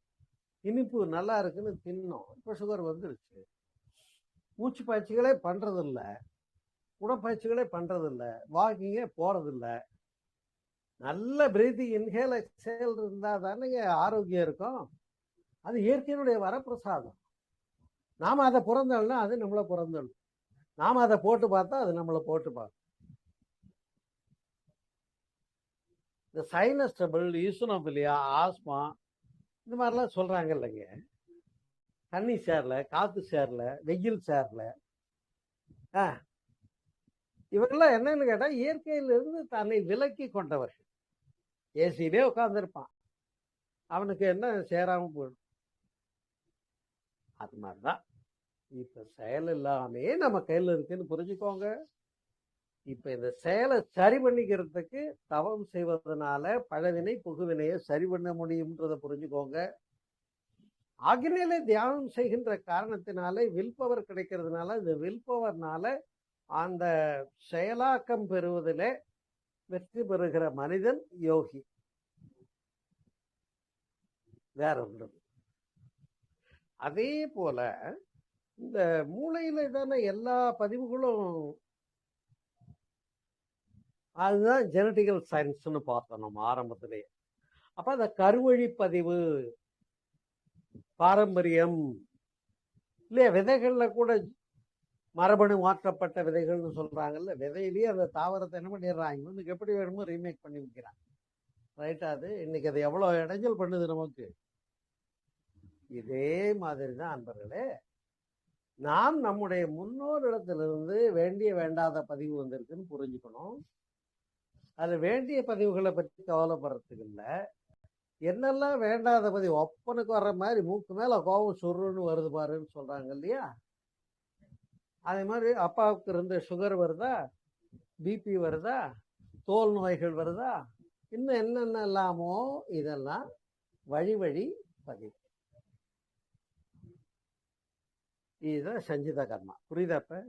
இனிப்பு நல்லா இருக்குன்னு தின்னோம். இப்ப சுகர் வந்துருச்சு. மூச்சு பயிற்சிகளே பண்றதில்ல, உடற்பயிற்சிகளே பண்றதில்ல, வாக்கிங்கே போறதில்ல. நல்ல பிரீத்திங், இன்ஹேல் எக்ஸேல் இருந்தா தானே ஆரோக்கியம் இருக்கும். அது இயற்கையினுடைய வரப்பிரசாதம். நாம அதை புறந்தோம்னா அது நம்மளை புறந்தோம். நாம அதை போட்டு பார்த்தா அது நம்மளை போட்டு பார்க்கும். இந்த சைனஸ் ட்ரபிள், ஈசனோபிலியா, ஆஸ்மா, இந்த மாதிரிலாம் சொல்றாங்க இல்லைங்க. தண்ணி சேரல, காத்து சேரல, வெயில் சேரல. இவரெல்லாம் என்னன்னு கேட்டா இயற்கையிலிருந்து தன்னை விலக்கி கொண்டவர்கள். ஏசியிலே உட்கார்ந்துருப்பான், அவனுக்கு என்ன சேராம போயிடும். அது மாதிரிதான் இப்ப செயல் எல்லாமே நம்ம கையில இருக்குன்னு புரிஞ்சுக்கோங்க. இப்ப இந்த செயலை சரி பண்ணிக்கிறதுக்கு தவம் செய்வதனால பழவினை புகுவினையை சரி பண்ண முடியும்ன்றத புரிஞ்சுக்கோங்க. ஆகினாலே தியானம் செய்கின்ற காரணத்தினாலே வில் பவர் கிடைக்கிறதுனால இந்த வில் பவர்னால அந்த செயலாக்கம் பெறுவதிலே வெற்றி பெறுகிற மனிதன் யோகி, வேற ஒன்று. அதே போல இந்த மூளையில தானே எல்லா பதிவுகளும். அதுதான் ஜெனட்டிக்கல் சயின்ஸ்னு பார்த்தோம் நம்ம ஆரம்பத்திலேயே. அப்ப அந்த கருவழி பதிவு, பாரம்பரியம் இல்லையா? விதைகள்ல கூட மரபணு மாற்றப்பட்ட விதைகள்னு சொல்றாங்கல்ல. விதையிலேயே அந்த தாவரத்தை என்ன பண்ணிடுறாங்க, எப்படி வேணுமோ ரீமேக் பண்ணி வைக்கிறாங்க. ரைட்டா? அது இன்னைக்கு அது எவ்வளவு இடைஞ்சல் பண்ணுது நமக்கு. இதே மாதிரி தான் அன்பர்களே, நாம் நம்முடைய முன்னோரிடத்திலிருந்து வேண்டிய வேண்டாத பதிவு வந்திருக்குன்னு புரிஞ்சுக்கணும். அது வேண்டிய பதிவுகளை பற்றி கவலைப்படுறதுக்கு இல்ல. என்னெல்லாம் வேண்டாத பதிவு ஒப்பனுக்கு வர்ற மாதிரி மூக்கு மேல கோபம் சுருன்னு வருது பாருன்னு சொல்றாங்க இல்லையா? அதே மாதிரி அப்பாவுக்கு இருந்த சுகர் வருதா, பிபி வருதா, தோல் நோய்கள் வருதா, இன்னும் என்னென்ன இல்லாமோ இதெல்லாம் வழி வழி பதிவு. இதுதான் சஞ்சித கர்மா. புரியுதாப்ப?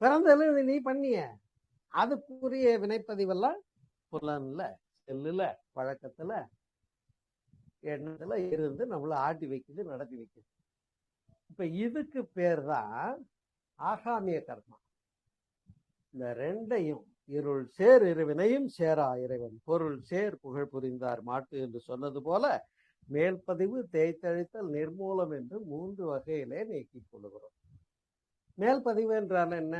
பிறந்தது நீ பண்ணிய அதுக்குரிய வினைப்பதிவெல்லாம் புலன்ல, செல்லுல, பழக்கத்துல, எண்ணத்துல இருந்து நம்மள ஆட்டி வைக்குது, நடத்தி வைக்குது. இப்ப இதுக்கு பேர் தான் ஆகாமிய கர்மா. இந்த ரெண்டையும் இருள் சேர் இருவினையும் சேரா இறைவன் பொருள் சேர் புகழ் புரிந்தார் மாட்டு என்று சொன்னது போல மேல்பதிவு, தேய்த்தழித்தல், நிர்மூலம் என்று 3 வகையிலே நீக்கிக் கொள்கிறோம். மேல்பதிவு என்றால் என்ன?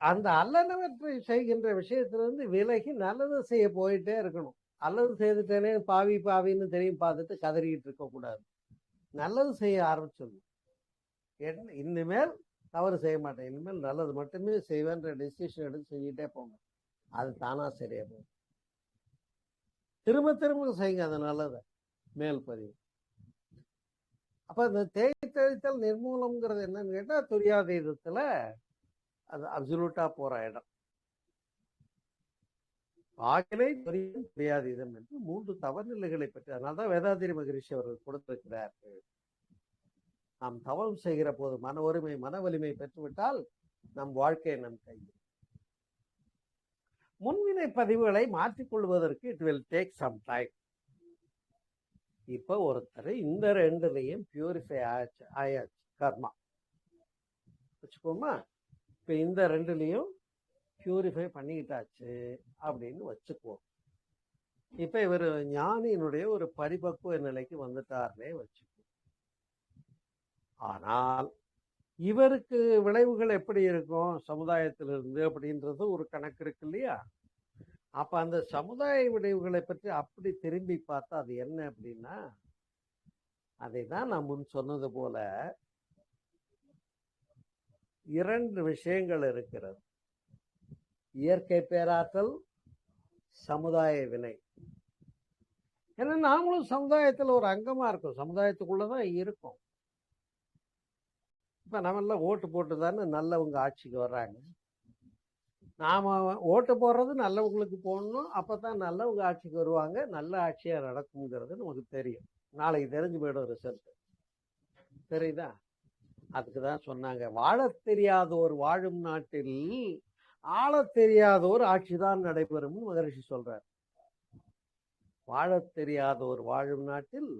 அந்த அல்லனவற்றை செய்கின்ற விஷயத்திலிருந்து விலகி நல்லது செய்ய போயிட்டே இருக்கணும். நல்லது செய்துட்டேனே பாவி பாவின்னு தெரியும் பார்த்துட்டு கதறிக்கிட்டு இருக்க கூடாது. நல்லது செய்ய ஆரம்பிச்சிடணும். இனிமேல் தவறு செய்ய மாட்டேன், இனிமேல் நல்லது மட்டுமே செய்வேன்ற டெசிஷன் எடுத்து செஞ்சுட்டே போங்க. அது தானா சரியா போகும். திரும்ப திரும்ப செய்யுங்க அது நல்லதை. மேல் பதிவு. அப்ப இந்த தேய்த்தழித்தல் நிர்மூலம்ங்கிறது என்னன்னு கேட்டா துரியாதீதத்துல அது அப்சல்யூட்டா போற இடம். ஆகினை துரியாதீதம் என்று 3 தவநிலைகளை பற்றி, அதனால்தான் வேதாத்திரி மகரிஷி அவர்கள் கொடுத்திருக்கிறார்கள். நாம் தவம் செய்கிற போது மன ஒருமை, மன வலிமை பெற்றுவிட்டால் நம் வாழ்க்கை நம் கையில். முன்வினை பதிவுகளை மாற்றிக்கொள்வதற்கு it will take some time. இப்ப ஒருத்தர் இந்த ரெண்டுலையும் பியூரிஃபை ஆயாச்சு கர்மா வச்சுக்கோமா. இப்ப இந்த ரெண்டுலையும் பியூரிஃபை பண்ணிக்கிட்டாச்சு அப்படின்னு வச்சுக்குவோம். இப்ப இவர் ஞானியினுடைய ஒரு பரிபக்குவ நிலைக்கு வந்துட்டார்னே வச்சுக்குவோம். ஆனால் இவருக்கு விளைவுகள் எப்படி இருக்கும் சமுதாயத்திலிருந்து அப்படின்றது ஒரு கணக்கு இருக்கு இல்லையா? அப்ப அந்த சமுதாய விளைவுகளை பற்றி அப்படி திரும்பி பார்த்தா அது என்ன அப்படின்னா, அதை தான் நான் முன் சொன்னது போல 2 விஷயங்கள் இருக்கிறது. இயற்கை பேராற்றல், சமுதாய வினை. ஏன்னா நாமளும் சமுதாயத்துல ஒரு அங்கமா இருக்கோம், சமுதாயத்துக்குள்ளதான் இருக்கோம். இப்ப நம்ம எல்லாம் ஓட்டு போட்டு தானே நல்லவங்க ஆட்சிக்கு வர்றாங்க. நாம ஓட்டு போடுறது நல்லவங்களுக்கு போடணும், அப்பதான் நல்லவங்க ஆட்சிக்கு வருவாங்க, நல்ல ஆட்சியா நடக்குங்கிறது நமக்கு தெரியும். நாளைக்கு தெரிஞ்சு போயிடும் ரிசல்ட். தெரியுதா? அதுக்குதான் சொன்னாங்க, வாழ தெரியாதோர் வாழும் நாட்டில் ஆள தெரியாதோர் ஆட்சிதான் நடைபெறும் மகரிஷி சொல்றார். வாழ தெரியாதோர் வாழும் நாட்டில்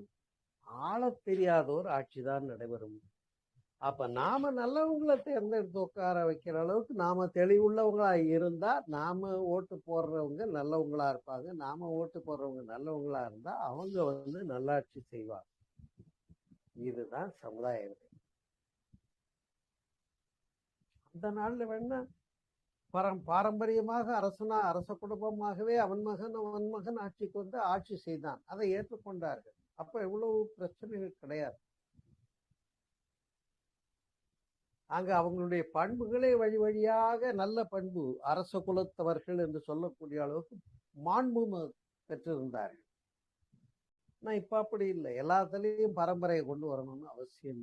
ஆள தெரியாதோர் ஆட்சிதான் நடைபெறும். அப்ப நாம நல்லவங்களை தேர்ந்தெடுத்து உட்கார வைக்கிற அளவுக்கு நாம தெளிவுள்ளவங்களா இருந்தா நாம ஓட்டு போடுறவங்க நல்லவங்களா இருப்பாங்க. நாம ஓட்டு போடுறவங்க நல்லவங்களா இருந்தா அவங்க நல்லாட்சி செய்வாங்க. இதுதான் சமுதாயம். அந்த நாள்ல வேணா பாரம்பரியமாக அரச குடும்பமாகவே அவன் மகன் ஆட்சிக்கு வந்து ஆட்சி செய்தான், அதை ஏற்றுக்கொண்டார்கள். அப்ப இவ்வளவு பிரச்சனைகள் கிடையாது. அங்க அவங்களுடைய பண்புகளே வழி வழியாக நல்ல பண்பு, அரச குலத்தவர்கள் என்று சொல்லக்கூடிய அளவுக்கு மாண்பு பெற்றிருந்தார்கள். நான் இப்ப அப்படி இல்லை, எல்லாத்துலயும் பரம்பரையை கொண்டு வரணும்னு அவசியம்.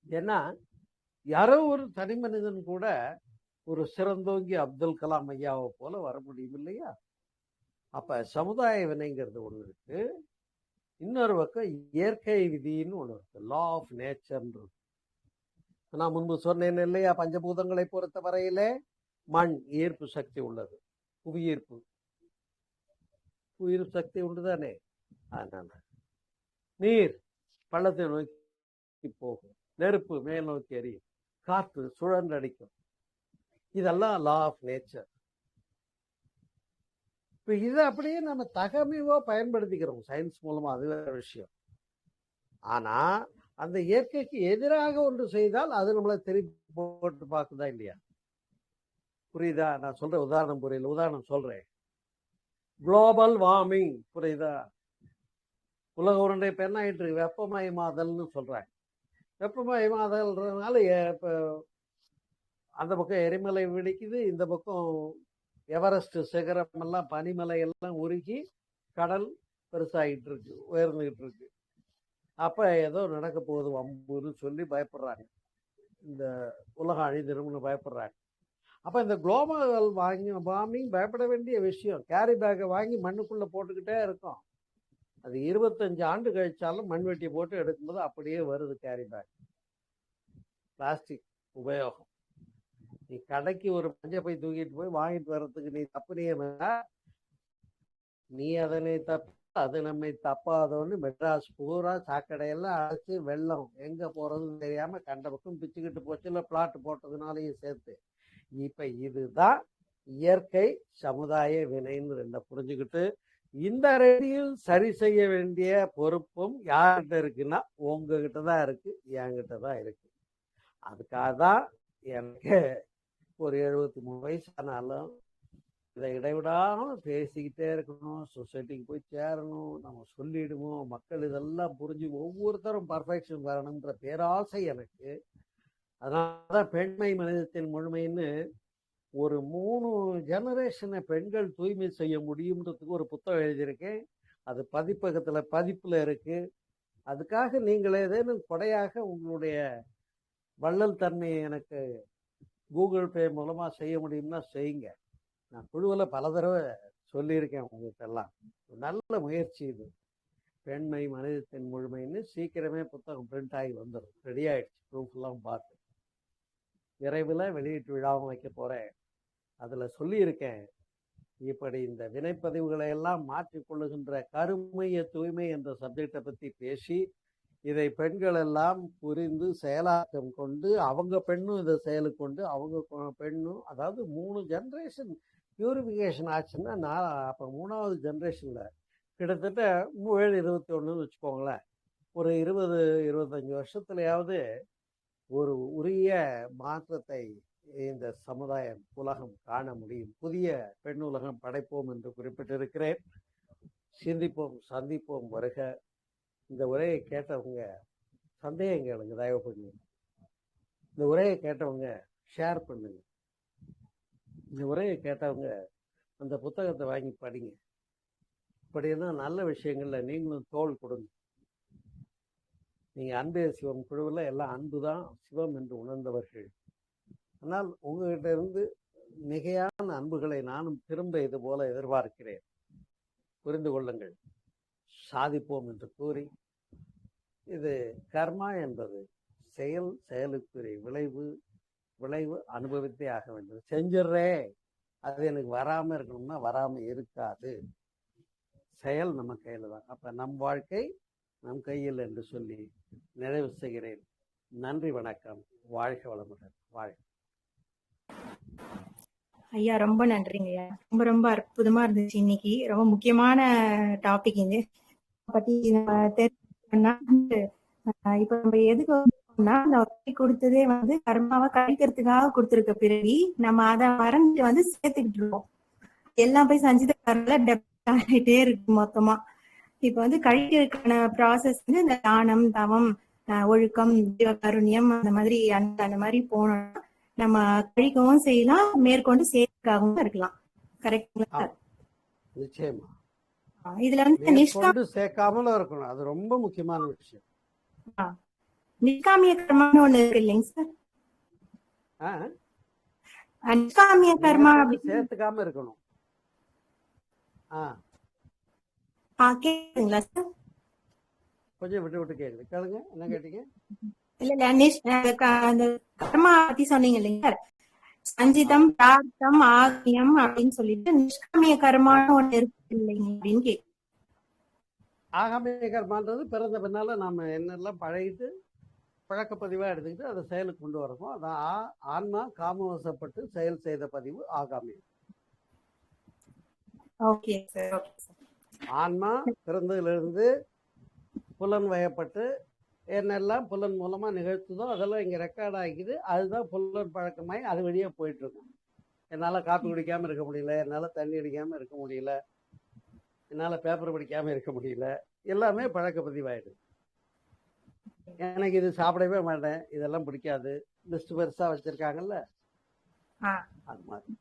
ஏன்னா யாரோ ஒரு தனி மனிதன் கூட ஒரு சிறந்தோங்கி அப்துல் கலாம் ஐயாவை போல வர முடியும் இல்லையா? அப்ப சமுதாய வினைங்கிறது ஒண்ணு இருக்கு, இன்னொரு பக்கம் இயற்கை விதின்னு ஒண்ணு இருக்கு, லா ஆஃப் நேச்சர்ன்றது. நான் முன்பு சொன்னேன் இல்லையா, பஞ்சபூதங்களை பொறுத்த வரையிலே மண் ஈர்ப்பு சக்தி உள்ளது, புவியீர்ப்பு சக்தி உண்டுதானே. அதனால நீர் பள்ளத்தை நோக்கி போகும், நெருப்பு மேல் நோக்கி எரியும், காற்று சுழன்றடிக்கும். இதெல்லாம் லா ஆஃப் நேச்சர். இப்ப இதை அப்படியே நம்ம தகமைவோ பயன்படுத்திக்கிறோம் சயின்ஸ் மூலமா, அது வேற விஷயம். ஆனா அந்த இயற்கைக்கு எதிராக ஒன்று செய்தால் அது நம்மளை திருப்பி போட்டு பார்க்குதா இல்லையா? புரியுதா? நான் சொல்ற உதாரணம் புரியல. உதாரணம் சொல்றேன். குளோபல் வார்மிங் புரியுதா? உலக உருண்டை இப்ப என்ன ஆயிட்டு இருக்கு? வெப்பமயமாதல்னு சொல்றாங்க. வெப்பமயமாதல்ன்றதுனால இப்ப அந்த பக்கம் எரிமலை வெடிக்குது, இந்த பக்கம் எவரெஸ்ட் சிகரம் எல்லாம் பனிமலை எல்லாம் உருகி கடல் பெருசாகிட்டு இருக்கு, உயர்ந்துகிட்டு இருக்கு. அப்ப ஏதோ நடக்க போகுது வம்புன்னு சொல்லி பயப்படுறாங்க. இந்த உலகம் அழிந்திரும்னு பயப்படுறாங்க. அப்ப இந்த குளோபல் வார்மிங் பயப்பட வேண்டிய விஷயம். கேரி பேக்கை வாங்கி மண்ணுக்குள்ள போட்டுக்கிட்டே இருக்கும். அது 25 ஆண்டு கழிச்சாலும் மண்வெட்டி போட்டு எடுக்கும்போது அப்படியே வருது கேரி பேக். பிளாஸ்டிக் உபயோகம். நீ கடைக்கு ஒரு மஞ்சள் பை தூக்கிட்டு போய் வாங்கிட்டு வர்றதுக்கு நீ தப்புனீங்கன்னா நீ அதனை தப்பு அது நம்மை தப்பாதோன்னு மெட்ராஸ் பூரா சாக்கடையெல்லாம் அடைச்சி வெள்ளம் எங்க போறதுன்னு தெரியாம கண்ட பக்கம் பிச்சுக்கிட்டு போச்சு, இல்லை பிளாட் போட்டதுனாலையும் சேர்த்து. இப்ப இதுதான் இயற்கை சமுதாய வினைன்னு ரெண்ட புரிஞ்சுக்கிட்டு இந்த ரெடியும் சரி செய்ய வேண்டிய பொறுப்பும் யார்கிட்ட இருக்குன்னா உங்ககிட்ட தான் இருக்கு, என்கிட்ட தான் இருக்கு. அதுக்காக தான் எனக்கு ஒரு 73 வயசானாலும் இதை இடைவிடாம பேசிக்கிட்டே இருக்கணும், சொசைட்டிக்கு போய் சேரணும், நம்ம சொல்லிடுவோம், மக்கள் இதெல்லாம் புரிஞ்சு ஒவ்வொருத்தரும் பர்ஃபெக்ஷன் வரணுன்ற பேராசை எனக்கு. அதனாலதான் பெண்மை மனிதத்தின் முழுமைன்னு ஒரு 3 ஜெனரேஷனை பெண்கள் தூய்மை செய்ய முடியும்ன்றதுக்கு ஒரு புத்தகம் எழுதியிருக்கேன். அது பதிப்புல இருக்கு. அதுக்காக நீங்கள் ஏதேனும் கொடையாக உங்களுடைய வள்ளல் தன்மையை எனக்கு கூகுள் பே மூலமா செய்ய முடியும்னா செய்யுங்க. நான் குழுவில் பல தடவை சொல்லியிருக்கேன் உங்கள்கிட்ட எல்லாம். நல்ல முயற்சி இது. பெண்மை மனிதத்தின் முழுமைன்னு சீக்கிரமே புத்தகம் பிரிண்ட் ஆகி வந்துடும். ரெடி ஆயிடுச்சு, ப்ரூஃப் எல்லாம் பார்த்து. விரைவில் வெளியீட்டு விழாவும் வைக்க போறேன். அதுல சொல்லியிருக்கேன், இப்படி இந்த வினைப்பதிவுகளை எல்லாம் மாற்றிக்கொள்ளுகின்ற கருமைய தூய்மை என்ற சப்ஜெக்டை பத்தி பேசி இதை பெண்கள் எல்லாம் புரிந்து செயலாக்கம் கொண்டு அவங்க பெண்ணும் இதை செயலுக்கு கொண்டு அவங்க பெண்ணும், அதாவது 3 ஜெனரேஷன் பியூரிஃபிகேஷன் ஆச்சுன்னா நான் அப்போ 3வது ஜெனரேஷன்ல கிட்டத்தட்ட 7-21 வச்சுக்கோங்களேன். ஒரு 20-25 வருஷத்துலயாவது ஒரு உரிய மாற்றத்தை இந்த சமுதாயம் உலகம் காண முடியும். புதிய பெண் உலகம் படைப்போம் என்று குறிப்பிட்டிருக்கிறேன். சிந்திப்போம், சந்திப்போம், வருக. இந்த உரையை கேட்டவங்க சந்தேகம் கேளுங்க, தயவு பண்ணி. இந்த உரையை கேட்டவங்க ஷேர் பண்ணுங்க. இந்த உரையை கேட்டவங்க அந்த புத்தகத்தை வாங்கி படிங்க. இப்படின்னா நல்ல விஷயங்கள்ல நீங்களும் தோள் கொடுங்க. நீங்க அன்பே சிவம் குழுவில் எல்லாம் அன்பு தான் சிவம் என்று உணர்ந்தவர்கள். ஆனால் உங்ககிட்ட இருந்து மிகையான அன்புகளை நானும் திரும்ப இது போல எதிர்பார்க்கிறேன். புரிந்து கொள்ளுங்கள், சாதிப்போம் என்று கூறி, இது கர்மா என்பது செயலுக்குரிய விளைவு அனுபவித்தே ஆக வேண்டும். செஞ்சிடறே அது எனக்கு வராம இருக்கணும்னா வராம இருக்காது. செயல் நம்ம கையில தான். அப்ப நம் வாழ்க்கை நம் கையில் என்று சொல்லி நிறைவு செய்கிறேன். நன்றி, வணக்கம். வாழ்க வளமுடன். வாழ்க. ஐயா ரொம்ப நன்றிங்க ஐயா. ரொம்ப ரொம்ப அற்புதமா இருந்துச்சு. இன்னைக்கு ரொம்ப முக்கியமான டாபிக் இது பத்தி நம்ம தெரிஞ்சுக்கணும்னா இப்ப நம்ம எதுக்கு அந்த கொடுத்ததே கர்மாவை கழிக்கிறதுக்காக கொடுத்திருக்க பிறவி நம்ம அதை மறந்துட்டு சேர்த்துக்கிட்டு இருக்கோம். எல்லாம் போய் சஞ்சித டெப்ட் ஆகிட்டே இருக்கு மொத்தமா. இப்ப கழிக்கிறதுக்கான ப்ராசஸ் இந்த தானம், தவம், ஒழுக்கம், ஜீவகாருண்யம் அந்த மாதிரி அந்த மாதிரி போனோம்னா நம்ம கழிக்கவும் செய்யலாம், மேற்கொண்டு சேர்க்காகவும் இருக்கலாம். கரெக்டுங்களா? நிச்சயமா. இதுல சேர்க்காமலும் இருக்கணும். அது ரொம்ப முக்கியமான விஷயம். நிஷ்காமிய கர்மான்னு ஒண்ணு இருக்கு இல்லைங்க சார்? நிஷ்காமிய கர்மா சேர்த்துக்காம இருக்கணும். கேக்குதுங்களா சார்? கொஞ்சம் விட்டு கேக்குது. கேளுங்க, என்ன கேட்டீங்க? இல்ல அந்த கர்மா பத்தி சொன்னீங்க இல்லைங்க, சஞ்சிதம், பிரார்த்தம், ஆகியம் அப்படின்னு சொல்லிட்டு நிஷ்காமிய கர்மான்னு ஒண்ணு இருக்கு இல்லைங்க அப்படின்னு கேக்கு. ஆகாமிய கர்மான்றது பிறந்த பின்னால நாம என்னெல்லாம் பழகிட்டு பழக்கப்பதிவா எடுத்துக்கிட்டு அதை செயலுக்கு கொண்டு வரணும். அதான் ஆன்மா காமவசப்பட்டு செயல் செய்த பதிவு ஆகாமியம். Okay sir. ஆன்மா பிறந்ததிலிருந்து புலன் வயப்பட்டு என்னெல்லாம் புலன் மூலமா நிகழ்த்துதோ அதெல்லாம் இங்க ரெக்கார்ட் ஆகிக்குது. அதுதான் புலன் பழக்கமாய் அது வழியா போயிட்டு இருக்கும். என்னால காப்பி குடிக்காம இருக்க முடியல, என்னால தண்ணி அடிக்காம இருக்க முடியல, என்னால பேப்பர் படிக்காம இருக்க முடியல. எல்லாமே பழக்க பதிவாயிடுது. எனக்கு இது சாப்பிடவே மாட்டேன், இதெல்லாம் பிடிக்காது, லிஸ்ட் பெருசா வச்சிருக்காங்கல்ல, ஆ. அது மாதிரி.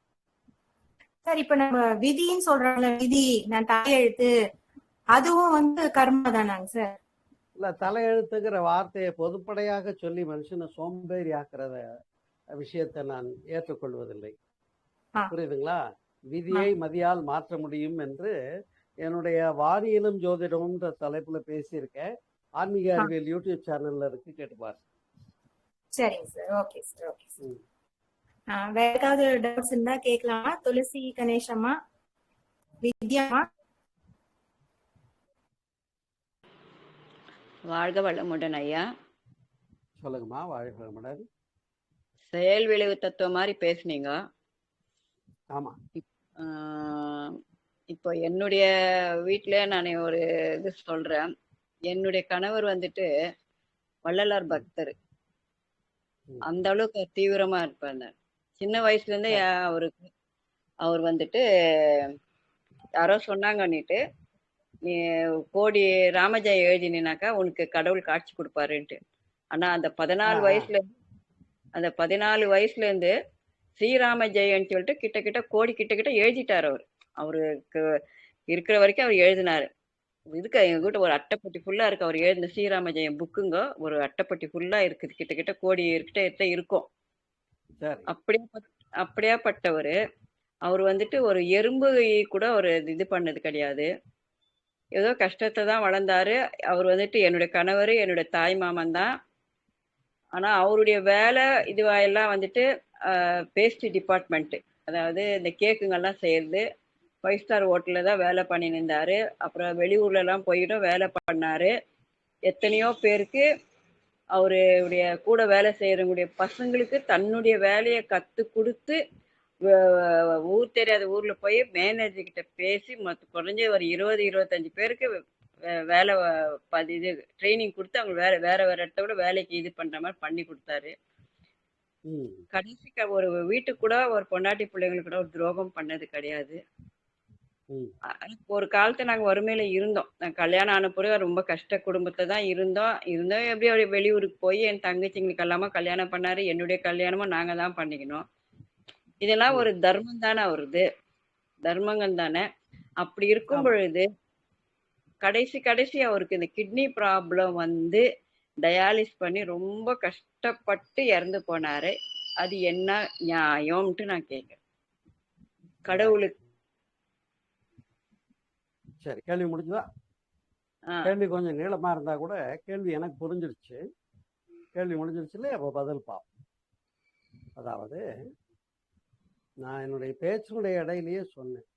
சார் இப்ப நம்ம விதின்னு சொல்றாங்கல்ல, விதி நான் தலையெழுத்து, அதுவும் வந்து கர்மா தானாங்க சார்? இல்ல, தலையெழுத்துங்கிற வார்த்தையை பொதுப்படையாக சொல்லி மனுஷனை சோம்பேறி ஆக்குறத விஷயத்தை நான் ஏற்றுக்கொள்வதில்லை. ஆ. புரியுதுங்களா? விதியை மதியால் மாற்ற முடியும் என்று என்னுடைய வானியலும் ஜோதிடம்ன்ற தலைப்புல பேசியிருக்கேன். ஆன்மீக அறிவியல் யூடியூப் சேனல்ல இருக்கு, கேட்டுப்பாரு. சரிங்க sir. Okay sir. Okay sir. வேற ஏதாவது டவுட்ஸ் இருந்தா கேட்கலாமா? துளசி கணேசம்மா, வித்யாமா. வாழ்க வளமுடன் ஐயா. சொல்லுங்கம்மா. வாழ்க வளமுடன். செயல் விளைவு தத்துவம் மாதிரி பேசுனீங்க. ஆமா. இப்போ என்னுடைய வீட்டுல நான் ஒரு இது சொல்றேன். என்னுடைய கணவர் வந்துட்டு வள்ளலார் பக்தர். அந்த அளவுக்கு தீவிரமா இருப்பாங்க. சின்ன வயசுல இருந்தே அவர் வந்துட்டு யாரோ சொன்னாங்கன்னுட்டு, நீ கோடி ராமஜெயம் எழுதினாக்கா உனக்கு கடவுள் காட்சி கொடுப்பாருன்ட்டு. ஆனா அந்த 14 வயசுல இருந்து ஸ்ரீராம ஜெயன்னு சொல்லிட்டு கிட்ட கோடி எழுதிட்டாரு. அவருக்கு இருக்கிற வரைக்கும் அவர் எழுதினாரு. இதுக்கு எங்க கிட்ட ஒரு அட்டைப்பட்டி ஃபுல்லா இருக்கு. அவர் எழுதின ஸ்ரீராம ஜெயம் புக்குங்க ஒரு அட்டைப்பட்டி ஃபுல்லா இருக்குது. கிட்ட கோடி இருக்கும். அப்படியாப்பட்டவர் அவர் வந்துட்டு ஒரு எறும்பு கூட ஒரு இது பண்ணது கிடையாது. ஏதோ கஷ்டத்தை தான் வளர்ந்தாரு. அவர் வந்துட்டு என்னுடைய கணவர், என்னுடைய தாய் மாமன் தான். ஆனா அவருடைய வேலை இதுவாயெல்லாம் வந்துட்டு பேஸ்ட்ரி டிபார்ட்மெண்ட், அதாவது இந்த கேக்குங்கெல்லாம் செய்யறது. 5 ஸ்டார் ஹோட்டல்ல தான் வேலை பண்ணி இருந்தாரு. அப்புறம் வெளியூர்ல எல்லாம் போயிட்டும் வேலை பண்ணாரு. எத்தனையோ பேருக்கு அவருடைய கூட வேலை செய்யறவங்களுடைய பசங்களுக்கு தன்னுடைய வேலையை கத்து கொடுத்து, ஊர் தெரியாத ஊர்ல போய் மேனேஜர் கிட்ட பேசி குறைஞ்ச ஒரு 20-25 பேருக்கு வேலை இது ட்ரைனிங் கொடுத்து அவங்க வேற இடத்த விட வேலைக்கு இது பண்ற மாதிரி பண்ணி கொடுத்தாரு. கடைசி ஒரு வீட்டுக்கு கூட ஒரு பொண்டாட்டி பிள்ளைங்களுக்கு கூட ஒரு துரோகம் பண்ணது கிடையாது. ஒரு காலத்துல நாங்க வறுமையில இருந்தோம். கல்யாணம் ஆன பிறகு ரொம்ப கஷ்ட குடும்பத்துல தான் இருந்தோம். எப்படி அப்படி வெளியூருக்கு போய் என் தங்கச்சிங்களுக்கு எல்லாமே கல்யாணம் பண்ணாரு. என்னுடைய கல்யாணமும் நாங்க தான் பண்ணிக்கணும். இதெல்லாம் ஒரு தர்மம் தானே, அவருது தர்மங்கள் தானே. அப்படி இருக்கும் பொழுது கடைசி அவருக்கு இந்த கிட்னி ப்ராப்ளம் வந்து டயாலிஸ் பண்ணி ரொம்ப கஷ்டப்பட்டு இறந்து போனாரு. அது என்ன நியாயம்ட்டு நான் கேட்கிறேன் கடவுளுக்கு. சரி, கேள்வி முடிஞ்சதா? கேள்வி கொஞ்சம் நீளமா இருந்தா கூட கேள்வி எனக்கு புரிஞ்சிருச்சு. கேள்வி முடிஞ்சிருச்சுல, அப்போ பதில் பார்ப்போம். அதாவது நான் என்னுடைய பேச்சுடைய இடையிலேயே சொன்னேன்,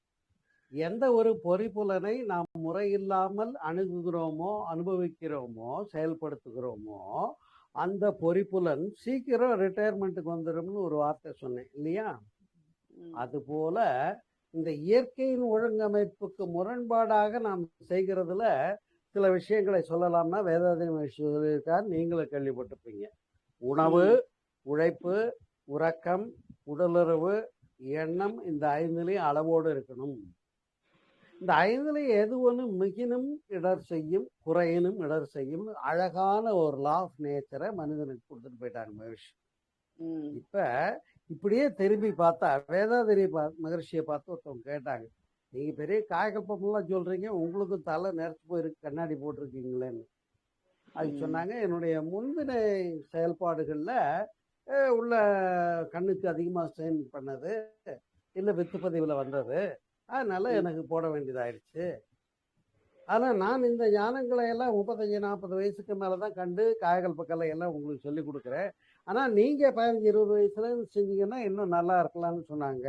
எந்த ஒரு பொறிப்புலனை நாம் முறையில்லாமல் அணுகுகிறோமோ, அனுபவிக்கிறோமோ, செயல்படுத்துகிறோமோ, அந்த பொறிப்புலன் சீக்கிரம் ரிட்டையர்மெண்ட்டுக்கு வந்துடும்னு ஒரு வார்த்தை சொன்னேன் இல்லையா? அதுபோல இந்த இயற்கையின் ஒழுங்கமைப்புக்கு முரண்பாடாக நாம் செய்கிறதுல சில விஷயங்களை சொல்லலாம்னா வேதாத்திரி மகிழ்ச்சி சொல்லியிருக்கார், நீங்களும் கேள்விப்பட்டிருப்பீங்க. உணவு, உழைப்பு, உறக்கம், உடலுறவு, எண்ணம், இந்த 5 அளவோடு இருக்கணும். இந்த 5 எது ஒன்று மிகினும் இடர் செய்யும், குறையினும் இடர் செய்யும். அழகான ஒரு லா ஆஃப் நேச்சரை மனிதனுக்கு கொடுத்துட்டு போயிட்டாங்க மகிழ்ச்சி. இப்ப இப்படியே திரும்பி பார்த்தா வேதாதிரி மகர்ஷியை பார்த்து ஒருத்தவங்க கேட்டாங்க, நீங்க பெரிய காயகல்பம்லாம் சொல்றீங்க, உங்களுக்கு தலை நிறச்சு போயிருக்கு, கண்ணாடி போட்டிருக்கீங்களேன்னு. அது சொன்னாங்க, என்னுடைய முன்வினை செயல்பாடுகள்ல உள்ள கண்ணுக்கு அதிகமா ஸ்ட்ரெயின் பண்ணது இல்லை வித்து பதிவுல வந்தது, அதனால எனக்கு போட வேண்டியதாயிருச்சு. ஆனா நான் இந்த ஞானங்களை எல்லாம் 35-40 வயசுக்கு மேலதான் கண்டு காயகல்ப கலை எல்லாம் உங்களுக்கு சொல்லி கொடுக்குறேன். ஆனா நீங்க 15-20 வயசுல செஞ்சீங்கன்னா இன்னும் நல்லா இருக்கலாம்னு சொன்னாங்க.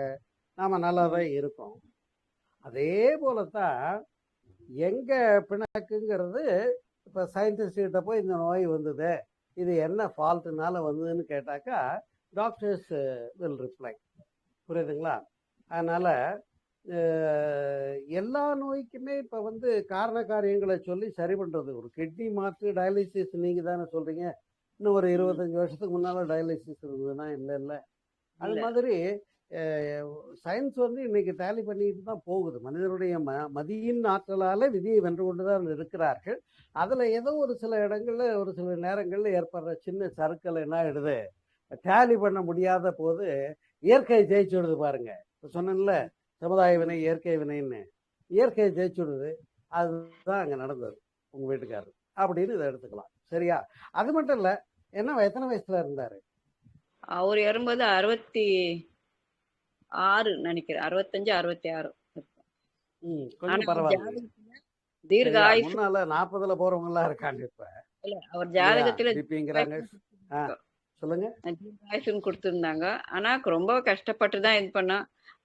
நாம நல்லாதான் இருக்கோம். அதே போலத்தான் எங்க பிணக்குங்கிறது, இப்ப சயின்டிஸ்ட் கிட்ட போய் இந்த நோய் வந்தது, இது என்ன ஃபால்ட்டுனால வந்ததுன்னு கேட்டாக்கா டாக்டர்ஸ் வில் ரிப்ளை. புரியுதுங்களா? அதனால எல்லா நோய்க்குமே இப்ப காரண காரியங்களை சொல்லி சரி பண்றது. ஒரு கிட்னி மாற்று டயாலிசிஸ் நீங்க தானே சொல்றீங்க, இன்னும் ஒரு 25 வருஷத்துக்கு முன்னால டயாலிசிஸ் இருந்ததுன்னா இல்லை. அது மாதிரி சயின்ஸ் வந்து இன்னைக்கு டேலி பண்ணிட்டு தான் போகுது. மனிதனுடைய மதியின் ஆற்றலால விதியை வென்று கொண்டு தான் இருக்கிறார்கள். அதுல ஏதோ ஒரு சில இடங்கள்ல ஒரு சில நேரங்கள்ல ஏற்படுற சின்ன சறுக்கல் என்ன ஆயிடுது, டேலி பண்ண முடியாத போது இயற்கை ஜெயிச்சுடுது பாருங்க. இப்ப சொன்னேன்ல, சமுதாய வினை இயற்கை வினைன்னு, இயற்கையை ஜெயிச்சுடுது. அதுதான் அங்க நடந்தது உங்க வீட்டுக்காரர் அப்படின்னு இதை எடுத்துக்கலாம். சரியா? அது மட்டும் இல்ல, என்ன எத்தனை வயசுல இருந்தாரு? அவர் இறங்கும்போது 66 நினைக்கிறேன், 65 66 கொஞ்சம் ஆனா அவர் பரவாயில்ல. ஜாதகத்துல தீர்க்க சரியா? ஆயுசு முன்னால 40ல போறவங்க எல்லாம் இருக்காங்க இப்ப, இல்ல, அவர் இல்லையா? ஜாதகத்துல பிபிங்கிறாங்க. சொல்லுங்க. தீர்க்க ஆயுசுன்னு கொடுத்துருந்தாங்க. ஆனா ரொம்ப கஷ்டப்பட்டு தான் இது பண்ணா.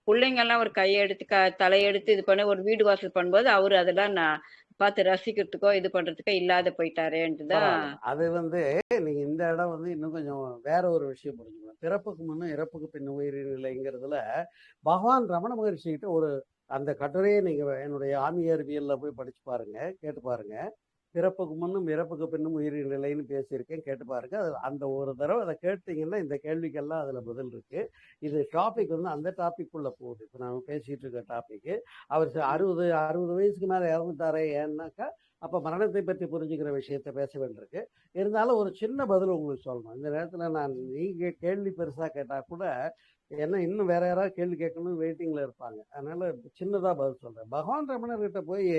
பிள்ளைங்க எல்லாம் ஒரு கையெடுத்து தலையெடுத்து இது பண்ண ஒரு வீடு வாசல் பண்ணும்போது அவரு அதெல்லாம் நான் பார்த்து ரசிக்கிறதுக்கோ இது பண்றதுக்கோ இல்லாத போயிட்டாரேன்ட்டு தான். பரவாயில்ல. அது வந்து நீங்க இந்த இடம் வந்து இன்னும் கொஞ்சம் வேற ஒரு விஷயம் புரிஞ்சுக்கணும். பிறப்புக்கு முன்னும் இறப்புக்கு பின் உயிரின் நிலைங்கிறதுல பகவான் ரமண மகரிஷி கிட்ட ஒரு அந்த கட்டுரையை நீங்க என்னுடைய ஆன்மீக அறிவியல்ல போய் படிச்சு பாருங்க, கேட்டு பாருங்க. பிறப்புக்கு முன்னும் இறப்புக்கு பின்னும் உயிரின் நிலைன்னு பேசியிருக்கேன், கேட்டு பாருங்க. அந்த ஒரு தடவை அதை கேட்டீங்கன்னா இந்த கேள்விக்கெல்லாம் அதுல பதில் இருக்கு. இது டாபிக் வந்து அந்த டாபிக் உள்ள போகுது. இப்போ நான் பேசிட்டு இருக்க டாபிக், அவர் 60 வயசுக்கு மேல இறந்துட்டாரே ஏன்னாக்கா அப்ப மரணத்தை பற்றி புரிஞ்சுக்கிற விஷயத்த பேச வேண்டியிருக்கு. இருந்தாலும் ஒரு சின்ன பதில் உங்களுக்கு சொல்லணும் இந்த நேரத்துல. நான் நீங்க கேள்வி பெருசா கேட்டா கூட என்ன இன்னும் வேற யாராவது கேள்வி கேட்கணும் வெயிட்டிங்ல இருப்பாங்க. அதனால சின்னதா பதில் சொல்றேன். பகவான் ரமணர்கிட்ட போய்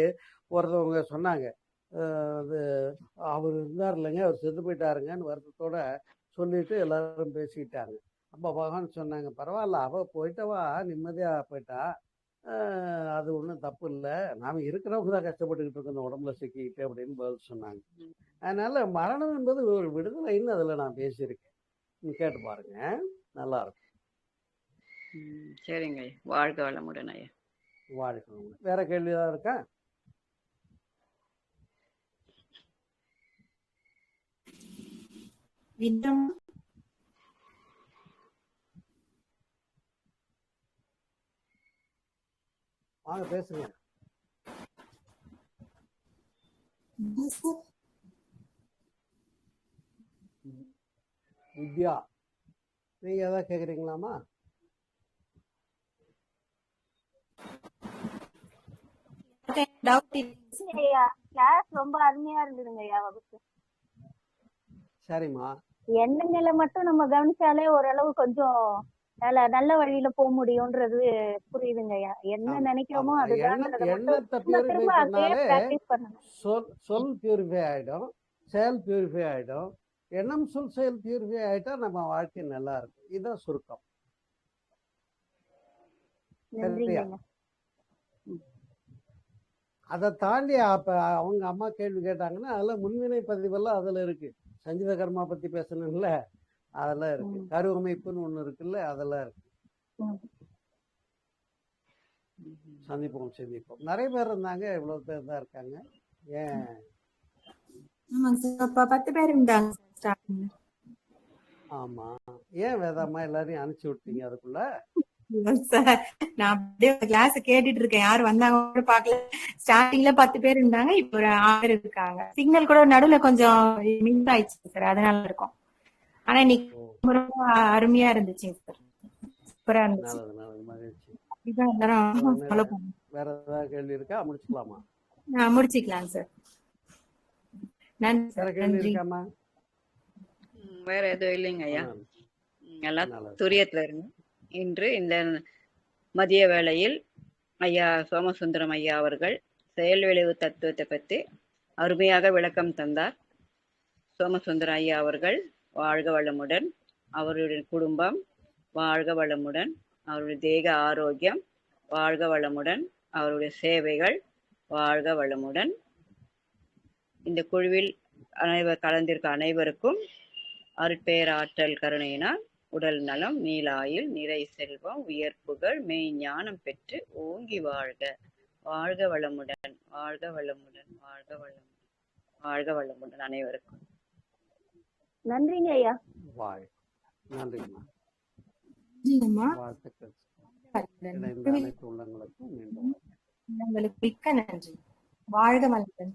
ஒருத்தவங்க சொன்னாங்க, அது அவர் இருந்தார் இல்லைங்க, அவர் செத்து போயிட்டாருங்கன்னு வருத்தத்தோட சொல்லிட்டு எல்லாரும் பேசிக்கிட்டாங்க. அப்போ பகவான் சொன்னாங்க, பரவாயில்ல, அவ போயிட்டவா நிம்மதியா போயிட்டா, அது ஒன்றும் தப்பு இல்லை, நாம இருக்கிறவங்க தான் கஷ்டப்பட்டுக்கிட்டு இருக்கோம் இந்த உடம்புல சிக்கிக்கிட்டு அப்படின்னு பதில் சொன்னாங்க. அதனால மரணம் என்பது ஒரு விடுதலைன்னு அதில் நான் பேசியிருக்கேன், நீங்க கேட்டு பாருங்க, நல்லா இருக்கும். சரிங்க ஐயா, வாழ்க வளமுடன் ஐயா. வாழ்க்கை. வேற கேள்வி ஏதாவது இருக்கா? வாங்க பேசுங்க. வித்யா, நீங்க ஏதாவது கேக்குறீங்களாமா? கிளாஸ் ரொம்ப அருமையா இருந்ததுங்க ஐயா வகுப்பு. சரிம்மா. எண்ணங்களை மட்டும் நம்ம கவனிச்சாலே ஓரளவு கொஞ்சம் நல்ல வழியில போக முடியும்ன்றது புரியுதுங்க ஐயா. என்ன நினைக்கிறோமோ அதுதான் சொல் பியூரிஃபை ஆயிடும், செயல் பியூரிஃபை ஆயிடும். எண்ணம் சொல் செயல் பியூரிஃபை ஆயிட்டா நம்ம வாழ்க்கை நல்லா இருக்கும். இதுதான் சுருக்கம். அதை தாண்டி அப்ப அவங்க அம்மா கேள்வி கேட்டாங்கன்னா அதெல்லாம் முன்வினை பதிவெல்லாம் அதுல இருக்கு. சஞ்சித கர்மா பத்தி பேசணும்ல, அதெல்லாம் இருக்கு. கருவமைப்புன்னு ஒண்ணு இருக்குல்ல, அதெல்லாம் இருக்கு. சந்திப்போம். நிறைய பேர் இருந்தாங்க, இவ்வளவு பேர் தான் இருக்காங்க. ஏன் 10 பேர் இருந்தாங்க. ஆமா, ஏன் வேதாமா எல்லாரையும் அனுப்பிச்சு விட்டீங்க அதுக்குள்ள? நான் அப்படியே கிளாஸ் கேட்டுட்டு இருக்கேன், யாரும் வந்தாங்க பாக்கல. ஸ்டார்டிங்ல 10 பேர் இருந்தாங்க, இப்ப ஒரு 6 பேர் இருக்காங்க. சிக்னல் கூட நடுவுல கொஞ்சம் மிஸ் ஆயிடுச்சு சார், அதனால இருக்கும். ஆனா இன்னைக்கு ரொம்ப அருமையா இருந்துச்சு சார், சூப்பரா இருந்துச்சு. வேற ஏதாவது கேள்வி இருக்கா? முடிச்சுக்கலாமா? முடிச்சுக்கலாம் சார். நன்றி. வேற எதுவும் இல்லைங்க ஐயா, எல்லாம் துரியத்துல இருங்க. இன்று இந்த மதிய வேளையில் ஐயா சோமசுந்தரம் ஐயா அவர்கள் செயல் விளைவு தத்துவத்தை பற்றி அருமையாக விளக்கம் தந்தார். சோமசுந்தரம் ஐயா அவர்கள் வாழ்க வளமுடன், அவருடைய குடும்பம் வாழ்க வளமுடன், அவருடைய தேக ஆரோக்கியம் வாழ்க வளமுடன், அவருடைய சேவைகள் வாழ்க வளமுடன். இந்த குழுவில் கலந்திருக்க அனைவருக்கும் அருட்பேராற்றல் கருணையினால் உடல் நலம், நீலாயில், நிறை செல்வம், உயர்ப்புகள், மெய் ஞானம் பெற்று ஓங்கி வாழ்க. வாழ்க வளமுடன், வாழ்க வளமுடன், வாழ்க வளமுடன், வாழ்க வளமுடன் அனைவருக்கும். நன்றிங்க ஐயா. நன்றிங்கம்மா. வாழ்த்துக்கள். அனைத்து உள்ளங்களுக்கும் மிக்க நன்றி. வாழ்க வளமுடன்.